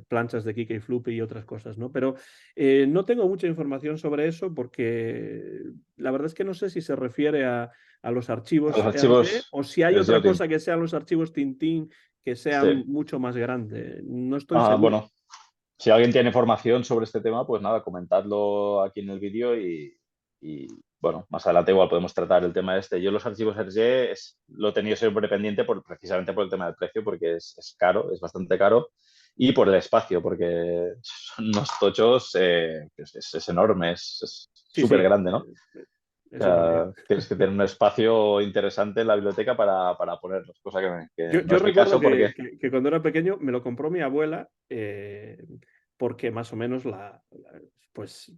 planchas de Kike y Floopy y otras cosas, ¿no? Pero no tengo mucha información sobre eso porque la verdad es que no sé si se refiere a los Los archivos Hergé archivos o si hay es otra Yotin. cosa que sean los archivos Tintín que sean Sí. mucho más grandes. No estoy seguro. Bueno, si alguien tiene información sobre este tema, pues nada, comentadlo aquí en el vídeo y, bueno, más adelante igual podemos tratar el tema este. Yo los archivos RG lo he tenido siempre pendiente precisamente por el tema del precio, porque es caro, es bastante caro, y por el espacio, porque son unos tochos que es enorme, es Sí, súper sí. grande, ¿no? eso también. Tienes que tener un espacio interesante en la biblioteca para ponerlos, cosa que no Yo es mi recuerdo caso porque... que cuando era pequeño me lo compró mi abuela porque más o menos pues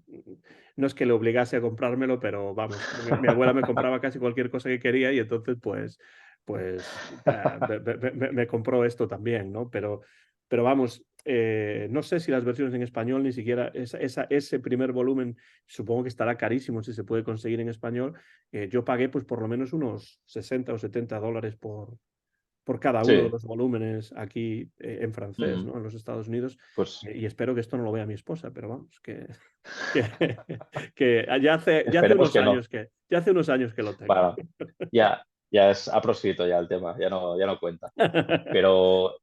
no es que le obligase a comprármelo, pero vamos, mi abuela me compraba casi cualquier cosa que quería y entonces me compró esto también, ¿no? Pero vamos, no sé si las versiones en español, ni siquiera ese primer volumen, supongo que estará carísimo si se puede conseguir en español. Yo pagué pues por lo menos unos 60 o 70 dólares por cada uno de Sí, los volúmenes aquí en francés, mm, ¿no? En los Estados Unidos. pues Y espero que esto no lo vea mi esposa, pero vamos, que, que ya hace esperemos unos que no. años ya hace unos años que lo tengo. Bueno, ya es ha proscrito ya el tema, ya no cuenta. Pero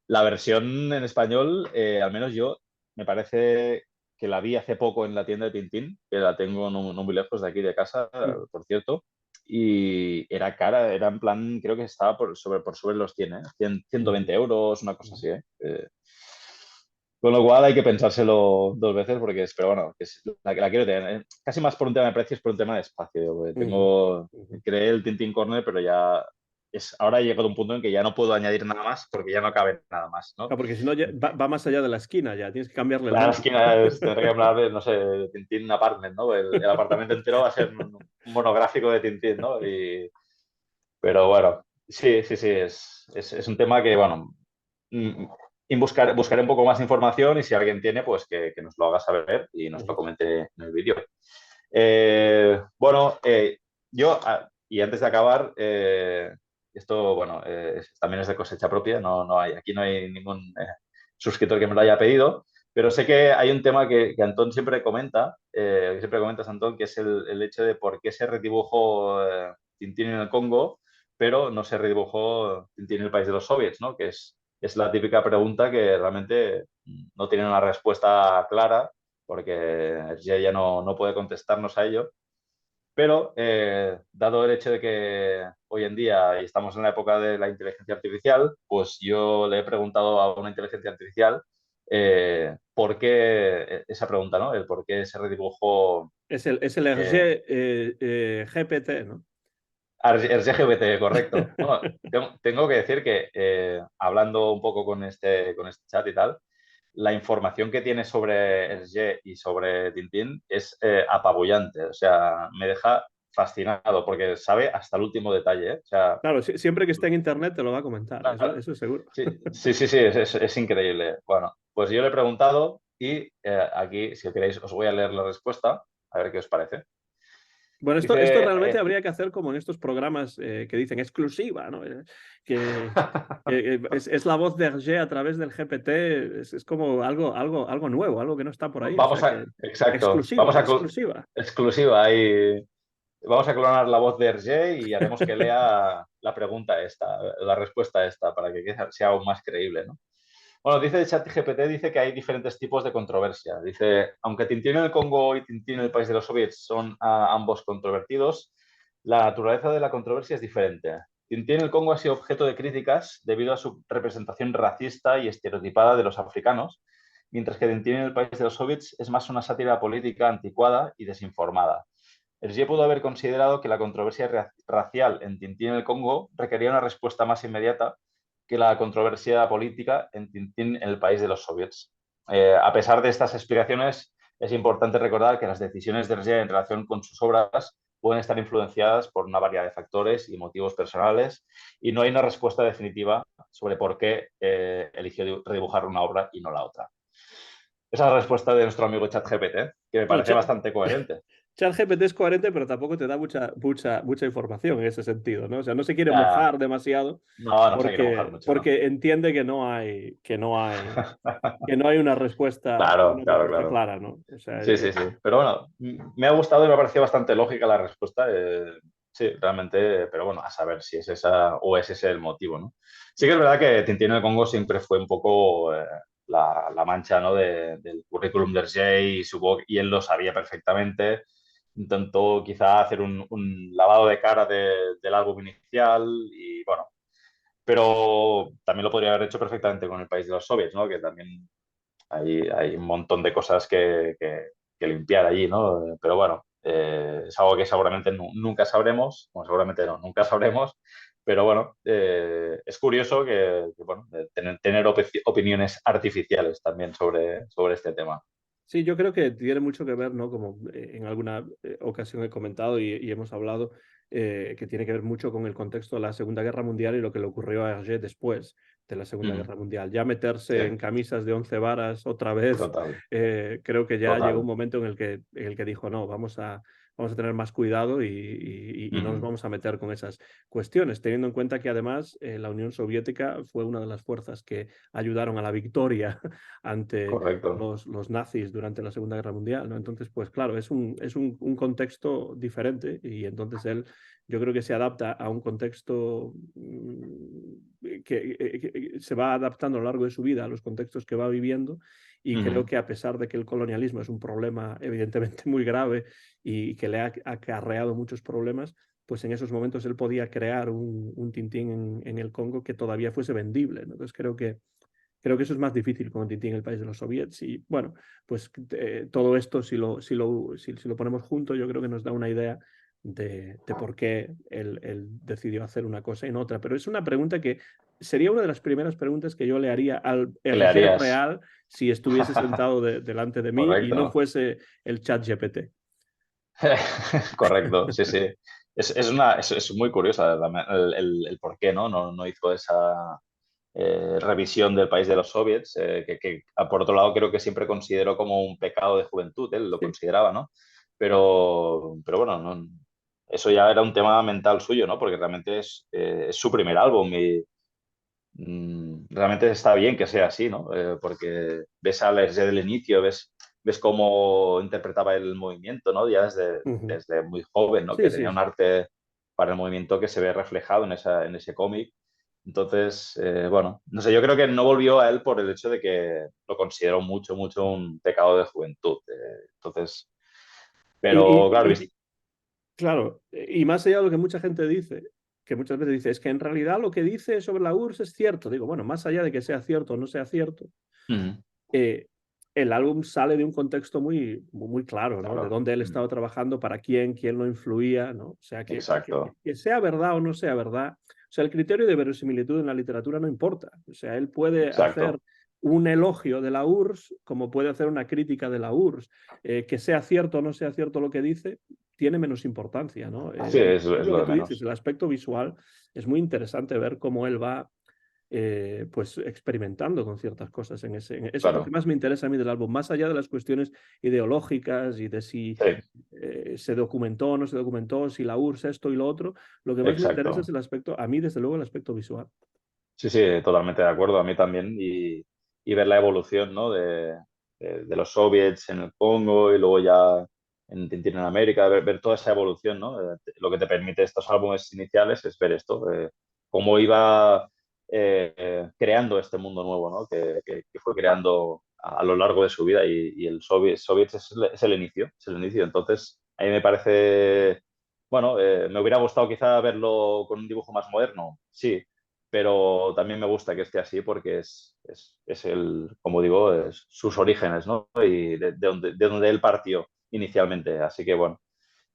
la versión en español, al menos yo, me parece que la vi hace poco en la tienda de Tintín, que la tengo no muy lejos de aquí de casa, por cierto, y era cara, era en plan, creo que estaba por sobre los 100, ¿eh? 100, 120 euros, una cosa así, ¿eh? Con lo cual hay que pensárselo dos veces porque pero bueno, la quiero tener. Casi más por un tema de precios, por un tema de espacio. Porque creé el Tintin Corner, pero ahora he llegado a un punto en que ya no puedo añadir nada más porque ya no cabe nada más, ¿no? Ah, porque si no va más allá de la esquina ya, tienes que cambiarle el La nombre. esquina tendré que hablar de, no sé, Tintin Apartment, ¿no? El apartamento entero va a ser un monográfico de Tintín, ¿no? Pero bueno, sí, es un tema que, bueno, mm, buscaré un poco más información y si alguien tiene, pues que nos lo haga saber y nos lo comente en el vídeo. Bueno, y antes de acabar, esto, bueno, también es de cosecha propia, aquí no hay ningún suscriptor que me lo haya pedido, pero sé que hay un tema que Antón siempre comenta, que siempre comentas, Antón, que es el hecho de por qué se redibujó Tintín en el Congo, pero no se redibujó Tintín en el país de los soviets, ¿no? Que es la típica pregunta que realmente no tiene una respuesta clara porque Hergé ya no puede contestarnos a ello. Pero dado el hecho de que hoy en día estamos en la época de la inteligencia artificial, pues yo le he preguntado a una inteligencia artificial por qué esa pregunta, ¿no? El por qué se redibujó Es el eh, Hergé GPT, ¿no? RGBT, correcto. Bueno, tengo que decir que hablando un poco con este chat y tal, la información que tiene sobre Hergé y sobre Tintín es apabullante. O sea, me deja fascinado porque sabe hasta el último detalle, ¿eh? O sea, Claro, siempre que esté en internet te lo va a comentar, claro, eso es seguro. sí, es increíble. Bueno, pues yo le he preguntado y aquí, si queréis, os voy a leer la respuesta, a ver qué os parece. Bueno, esto Dice, realmente habría que hacer como en estos programas que dicen exclusiva, ¿no? Que, es la voz de Hergé a través del GPT, es como algo nuevo, algo que no está por ahí. O sea que exacto, exclusiva, exclusiva. exclusiva, vamos a clonar la voz de Hergé y haremos que lea la pregunta esta, la respuesta esta, para que sea aún más creíble, ¿no? Bueno, dice ChatGPT, dice que hay diferentes tipos de controversia. Dice, aunque Tintín en el Congo y Tintín en el país de los soviets son ambos controvertidos, la naturaleza de la controversia es diferente. Tintín en el Congo ha sido objeto de críticas debido a su representación racista y estereotipada de los africanos, mientras que Tintín en el país de los soviets es más una sátira política anticuada y desinformada. Hergé pudo haber considerado que la controversia racial en Tintín en el Congo requería una respuesta más inmediata que la controversia política en Tintín en el país de los soviets. A pesar de estas explicaciones, es importante recordar que las decisiones de Hergé en relación con sus obras pueden estar influenciadas por una variedad de factores y motivos personales y no hay una respuesta definitiva sobre por qué eligió redibujar una obra y no la otra. Esa es la respuesta de nuestro amigo ChatGPT, que me Bueno, parece bastante coherente. ChatGPT es coherente, pero tampoco te da mucha información en ese sentido, ¿no? O sea, no se quiere Ya, mojar demasiado no se quiere mojar porque, mucho, ¿no? porque entiende que no hay Claro, una claro, respuesta claro. clara, ¿no? O sea, Sí. Pero bueno, me ha gustado y me ha parecido bastante lógica la respuesta. Sí, realmente, pero bueno, a saber si es esa o es ese el motivo, ¿no? Sí que es verdad que Tintín en el Congo siempre fue un poco la mancha, ¿no? del currículum de Hergé y él lo sabía perfectamente. Intentó quizá hacer un lavado de cara del álbum inicial y bueno, pero también lo podría haber hecho perfectamente con el país de los soviets, ¿no? Que también hay un montón de cosas que limpiar allí, ¿no? Pero bueno, Es algo que seguramente nunca sabremos, bueno, seguramente no, nunca sabremos, pero bueno, es curioso bueno, tener opiniones artificiales también sobre este tema. Sí, yo creo que tiene mucho que ver, ¿no? Como en alguna ocasión he comentado y hemos hablado, que tiene que ver mucho con el contexto de la Segunda Guerra Mundial y lo que le ocurrió a Hergé después de la Segunda Mm, Guerra Mundial. Ya sí, meterse en camisas de 11 varas otra vez, total, creo que ya llegó un total. momento en el que dijo, no, vamos a tener más cuidado y no nos Mm, vamos a meter con esas cuestiones, teniendo en cuenta que además la Unión Soviética fue una de las fuerzas que ayudaron a la victoria ante correcto. los nazis durante la Segunda Guerra Mundial, ¿no? Entonces, pues claro, es un contexto diferente y entonces él yo creo que se adapta a un contexto que se va adaptando a lo largo de su vida a los contextos que va viviendo y creo Ujú, que a pesar de que el colonialismo es un problema evidentemente muy grave y que le ha acarreado muchos problemas, pues en esos momentos él podía crear un Tintín en el Congo que todavía fuese vendible, ¿no? Entonces creo que eso es más difícil con Tintín, el país de los soviets. Y bueno, pues todo esto, si lo ponemos junto, yo creo que nos da una idea de por qué él decidió hacer una cosa y no otra. Pero es una pregunta que sería una de las primeras preguntas que yo le haría al ¿qué le Hergé harías? real si estuviese sentado delante de mí y no Correcto. fuese el chat GPT. Correcto, sí, sí. Es muy curiosa el por qué no hizo esa revisión del país de los soviets, por otro lado creo que siempre consideró como un pecado de juventud, él lo Sí. consideraba, ¿no? Pero bueno, eso ya era un tema mental suyo, ¿no? Porque realmente es su primer álbum y realmente está bien que sea así, ¿no? Porque ves desde el inicio, ves cómo interpretaba el movimiento, ¿no? Ya Ujú. desde muy joven, ¿no? Sí, Que sí, tenía un sí. arte para el movimiento que se ve reflejado en ese cómic. Entonces, bueno, no sé, yo creo que no volvió a él por el hecho de que lo consideró mucho, mucho un pecado de juventud. Entonces, Y, pero y, claro, y, claro, y más allá de lo que mucha gente dice, que muchas veces dice, es que en realidad lo que dice sobre la URSS es cierto. Digo, bueno, más allá de que sea cierto o no sea cierto, mm, eh, el álbum sale de un contexto muy claro, ¿no? De claro, dónde él estaba trabajando, para quién lo influía, ¿no? O sea, exacto, que sea verdad o no sea verdad. O sea, el criterio de verosimilitud en la literatura no importa. O sea, él puede hacer exacto. un elogio de la URSS como puede hacer una crítica de la URSS. Que sea cierto o no sea cierto lo que dice, tiene menos importancia, ¿no? Sí, Es es lo lo que de tú dices, menos. el aspecto visual es muy interesante ver cómo él va pues experimentando con ciertas cosas eso es lo que Claro, más me interesa a mí del álbum, más allá de las cuestiones ideológicas y de si sí, se documentó o no se documentó, si la URSS esto y lo otro, lo que más me interesa es exacto. el aspecto, a mí desde luego el aspecto visual. Sí, sí, totalmente de acuerdo, a mí también. Y ver la evolución, ¿no? De los soviets en el Congo y luego ya en Tintín en América, ver toda esa evolución, ¿no? Lo que te permite estos álbumes iniciales es ver esto, cómo iba creando este mundo nuevo, ¿no? Que fue creando a lo largo de su vida y el Soviets es el inicio, es el inicio. Entonces, a mí me parece, bueno, me hubiera gustado quizá verlo con un dibujo más moderno, sí, pero también me gusta que esté así porque es como digo, es sus orígenes, ¿no? Y de donde él partió inicialmente. Así que bueno,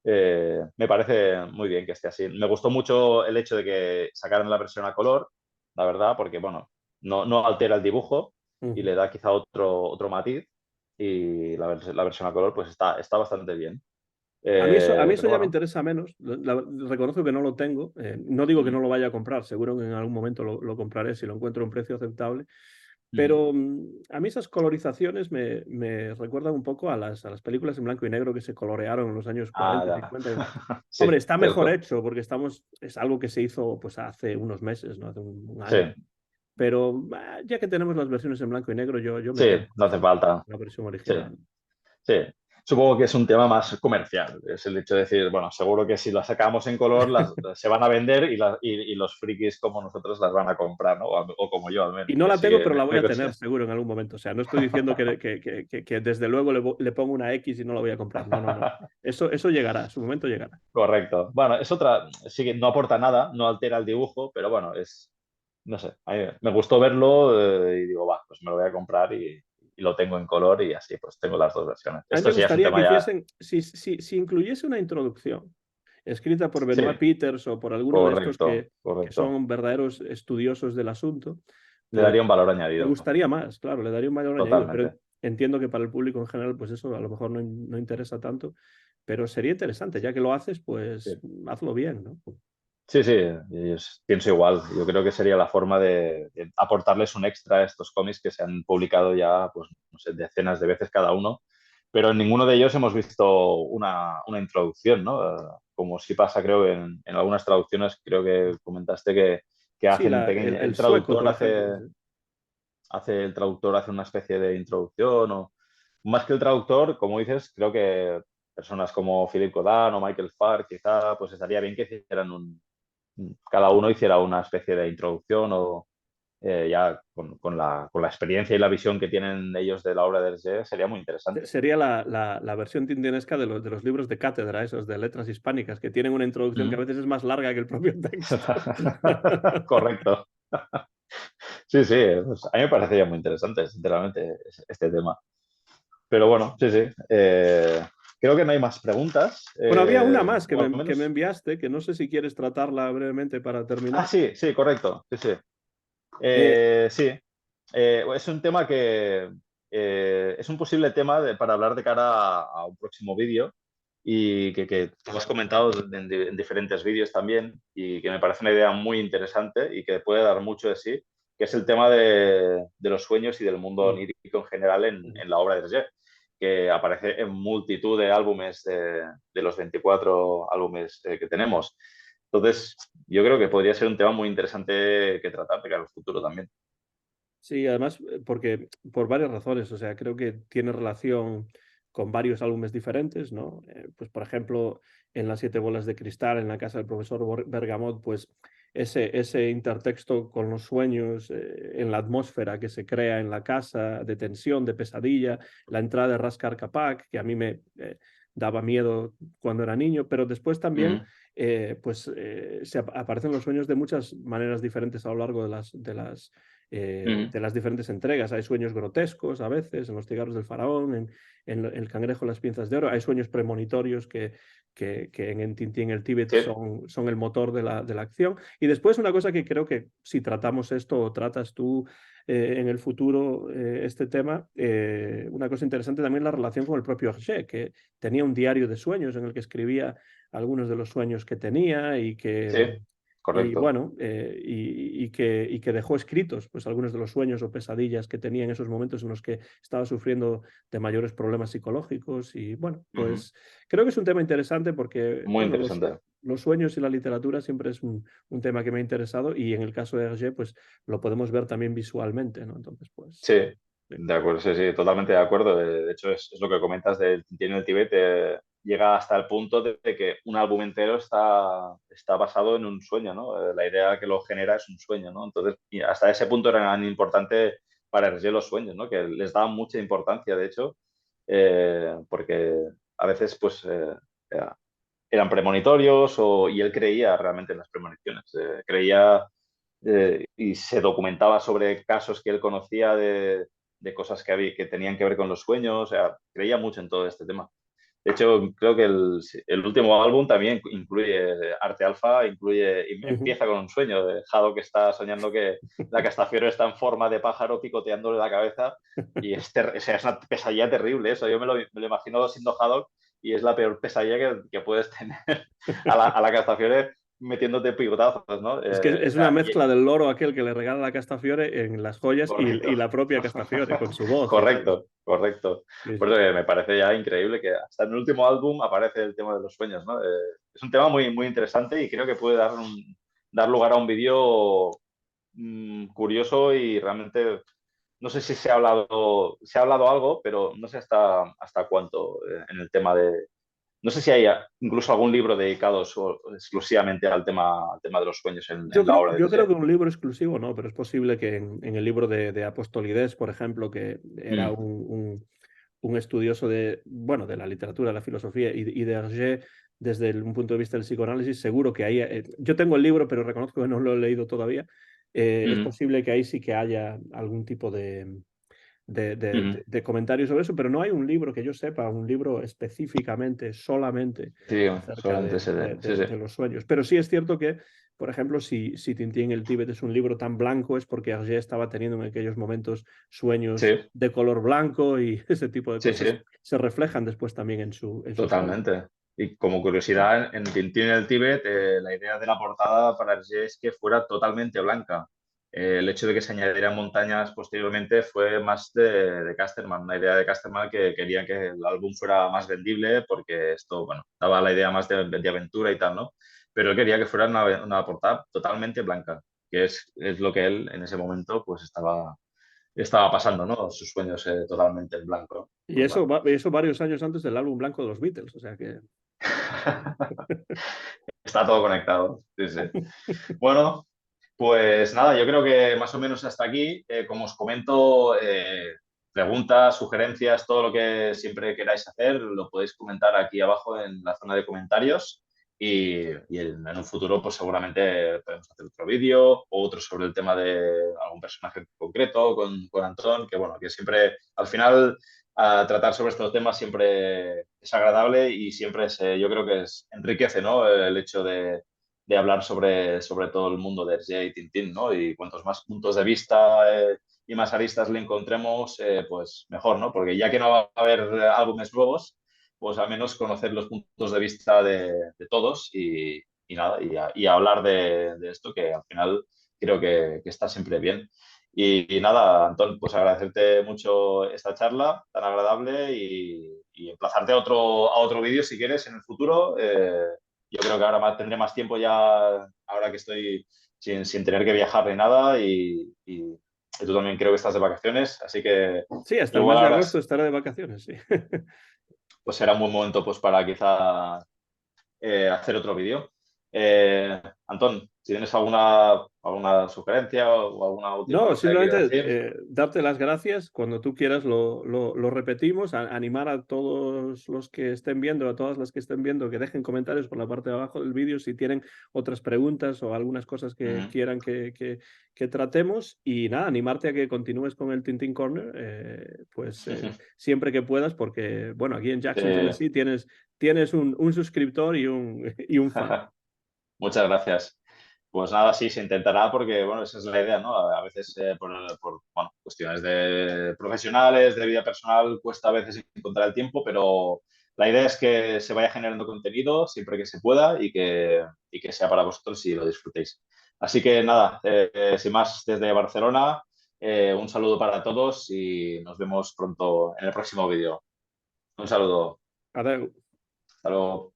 me parece muy bien que esté así. Me gustó mucho el hecho de que sacaran la versión a color, la verdad, porque bueno, no altera el dibujo y Uh-huh. le da quizá otro matiz. Y la versión a color pues está bastante bien. A mí eso Pero ya me bueno, interesa menos. Reconozco que no lo tengo. No digo que mm, no lo vaya a comprar, seguro que en algún momento lo compraré si lo encuentro a un precio aceptable. mm. Pero a mí esas colorizaciones me recuerdan un poco a las películas en blanco y negro que se colorearon en los años Ah, 40 y ya. 50. Sí, Hombre, está mejor cierto. hecho porque es algo que se hizo pues hace unos meses, ¿no? Hace un Sí, año. Pero ya que tenemos las versiones en blanco y negro, yo me sí, quedo no hace falta. con la versión Sí. original. Sí, supongo que es un tema más comercial. Es el hecho de decir, bueno, seguro que si las sacamos en color se van a vender y los frikis como nosotros las van a comprar, ¿no? O como yo al menos, Y no que la sí tengo, que pero la voy me a tener considero. seguro en algún momento. O sea, no estoy diciendo que desde luego le pongo una X y no la voy a comprar. No, no, no. Eso llegará, su momento llegará. Correcto. Bueno, es otra, sí que no aporta nada, no altera el dibujo, pero bueno, no sé, a mí me gustó verlo y digo, va, pues me lo voy a comprar y lo tengo en color y así pues tengo las dos versiones. A mí Esto me sí ya es un gustaría que tema ya... hiciesen, si incluyese una introducción escrita por Sí, Benoit Peters o por alguno de estos correcto, que correcto. son verdaderos estudiosos del asunto, Le pues daría un valor me añadido, gustaría más, claro, le daría un valor añadido, pero totalmente. entiendo que para el público en general, pues eso a lo mejor no interesa tanto, pero sería interesante, ya que lo haces, pues Sí. hazlo bien, ¿no? Sí, sí, pienso igual. Yo creo que sería la forma de aportarles un extra a estos cómics que se han publicado ya, pues, no sé, decenas de veces cada uno, pero en ninguno de ellos hemos visto una introducción, ¿no? Como sí pasa, creo, en algunas traducciones, creo que comentaste que Sí, hacen pequeña, el sueco, por ejemplo. Sí. el traductor hace una especie de introducción o más que el traductor, como dices, creo que personas como Philip Codan o Michael Farr, quizá, pues estaría bien que hicieran cada uno hiciera una especie de introducción o ya con la experiencia y la visión que tienen ellos de la obra de Hergé, sería muy interesante. Sería la versión tintinesca de los libros de cátedra, esos de letras hispánicas, que tienen una introducción que a Mm. veces es más larga que el propio texto. Correcto. Sí, sí, pues a mí me parecería muy interesante, sinceramente, este tema. Pero bueno, sí, sí. Creo que no hay más preguntas. Bueno, había una más O al que me menos. enviaste, que no sé si quieres tratarla brevemente para Ah, terminar. sí, sí, correcto. Sí, sí. Eh, Sí. Es un tema que es un posible tema para hablar de cara a un próximo vídeo y que tú has comentado en diferentes vídeos también y que me parece una idea muy interesante y que puede dar mucho de sí, que es el tema de los sueños y del mundo mm, onírico en general en la obra de Hergé, que aparece en multitud de álbumes de los 24 álbumes que tenemos. Entonces, yo creo que podría ser un tema muy interesante que tratar de cara al futuro también. sí, además, porque por varias razones, o sea, creo que tiene relación con varios álbumes diferentes, ¿no? Pues, por ejemplo, en Las siete bolas de cristal, en la casa del profesor Bergamot, pues ese intertexto con los sueños, en la atmósfera que se crea en la casa, de tensión, de pesadilla, la entrada de Raskar Kapak, que a mí me daba miedo cuando era niño, pero después también Mm, aparecen los sueños de muchas maneras diferentes a lo largo mm, de las diferentes entregas. Hay sueños grotescos a veces, en Los cigarros del faraón, en El cangrejo, las pinzas de oro. Hay sueños premonitorios que en Tintín el Tíbet sí, son el motor de la acción. Y después una cosa que creo que si tratamos esto o tratas tú en el futuro este tema, una cosa interesante también es la relación con el propio Hergé, que tenía un diario de sueños en el que escribía algunos de los sueños que tenía sí, y correcto. bueno, que dejó escritos pues algunos de los sueños o pesadillas que tenía en esos momentos en los que estaba sufriendo de mayores problemas psicológicos. Y bueno, Ujú. pues creo que es un tema interesante porque, Muy bueno, interesante. los sueños y la literatura siempre es un tema que me ha interesado y en el caso de Hergé, pues lo podemos ver también visualmente, ¿no? Entonces, Sí, pues... sí. de acuerdo, sí, sí, totalmente de acuerdo. De hecho, es lo que comentas del Tintín en el Tíbet. Llega hasta el punto de que un álbum entero está basado en un sueño, ¿no? La idea que lo genera es un sueño, ¿no? Entonces, y hasta ese punto era tan importante para Hergé los sueños, ¿no? Que les daban mucha importancia, de hecho, porque a veces, pues, eran premonitorios y él creía realmente en las premoniciones. Creía y se documentaba sobre casos que él conocía de cosas que tenían que ver con los sueños. O sea, creía mucho en todo este tema. De hecho, creo que el último álbum también incluye Arte Alfa, y Ujú. empieza con un sueño de Jado que está soñando que la Castafiore está en forma de pájaro picoteándole la cabeza y o sea, es una pesadilla terrible eso. Yo me lo imagino siendo Haddock y es la peor pesadilla que puedes tener a la Castafiore metiéndote picotazos, ¿no? Es que O es una sea, mezcla del loro aquel que le regala la Castafiore en las joyas y correcto. la propia Castafiore con su voz y todo. Correcto, correcto. Sí, Por sí. eso que me parece ya increíble que hasta en el último álbum aparece el tema de los sueños, ¿no? Es un tema muy, muy interesante y creo que puede dar lugar a un vídeo curioso y realmente no sé si se ha hablado algo, pero no sé hasta cuánto en el tema de... No sé si hay incluso algún libro dedicado exclusivamente al tema de los sueños en la obra de Yo creo Hergé. que un libro exclusivo no, pero es posible que en el libro de Apostolides, por ejemplo, que era Mm, un estudioso de, bueno, de la literatura, de la filosofía y de Hergé desde un punto de vista del psicoanálisis, seguro que ahí, yo tengo el libro, pero reconozco que no lo he leído todavía, es mm, posible que ahí sí que haya algún tipo Ujú. de comentarios sobre eso, pero no hay un libro que yo sepa, un libro específicamente, solamente Sí, acerca solamente ese de... Sí, sí. de los sueños. Pero sí es cierto que, por ejemplo, si Tintín el Tíbet es un libro tan blanco, es porque Hergé estaba teniendo en aquellos momentos sueños Sí, de color blanco y ese tipo de sí, cosas sí. se reflejan después también en sus obras. Totalmente. Y como curiosidad, en Tintín en el Tíbet, la idea de la portada para Hergé es que fuera totalmente blanca. El hecho de que se añadieran montañas posteriormente fue más de Casterman, una idea de Casterman que quería que el álbum fuera más vendible porque esto, bueno, daba la idea más de aventura y tal, ¿no? Pero él quería que fuera una portada totalmente blanca, que es lo que él en ese momento pues estaba pasando, ¿no? Sus sueños totalmente en blanco, ¿no? Y Pues bueno. eso varios años antes del álbum blanco de los Beatles, o sea que... Está todo conectado. Sí, sí. Bueno, pues nada, yo creo que más o menos hasta aquí. Como os comento, preguntas, sugerencias, todo lo que siempre queráis hacer, lo podéis comentar aquí abajo en la zona de comentarios. Y en un futuro, pues seguramente podemos hacer otro vídeo o otro sobre el tema de algún personaje concreto con Antón, que bueno, que siempre al final tratar sobre estos temas siempre es agradable y siempre yo creo que enriquece, ¿no? El hecho de hablar sobre todo el mundo de Hergé y Tintín, ¿no? Y cuantos más puntos de vista y más aristas le encontremos, pues mejor, ¿no? Porque ya que no va a haber álbumes nuevos, pues al menos conocer los puntos de vista de todos y nada, y hablar de esto que al final creo que está siempre bien. Y nada, Antón, pues agradecerte mucho esta charla tan agradable y emplazarte a otro vídeo si quieres en el futuro. Yo creo que ahora tendré más tiempo ya, ahora que estoy sin tener que viajar ni nada y tú también creo que estás de vacaciones, así que Sí, hasta el igual mes de ahora agosto estaré de vacaciones, sí. pues será un buen momento pues para quizá hacer otro vídeo. Antón, si tienes alguna sugerencia o alguna última No, cosa que quieras simplemente decir. darte las gracias. Cuando tú quieras lo repetimos. Animar a todos los que estén viendo, a todas las que estén viendo, que dejen comentarios por la parte de abajo del vídeo si tienen otras preguntas o algunas cosas que Ujú. quieran que tratemos. Y nada, animarte a que continúes con el Tintin Corner, pues siempre que puedas, porque bueno, aquí en Jackson, Eh, Tennessee, tienes un suscriptor y y un fan. Muchas gracias. Pues nada, sí, se intentará porque, bueno, esa es la idea, ¿no? A veces bueno, cuestiones de profesionales, de vida personal, cuesta a veces encontrar el tiempo, pero la idea es que se vaya generando contenido siempre que se pueda y que sea para vosotros y lo disfrutéis. Así que nada, sin más, desde Barcelona, un saludo para todos y nos vemos pronto en el próximo vídeo. Un saludo. Adeu. Hasta luego.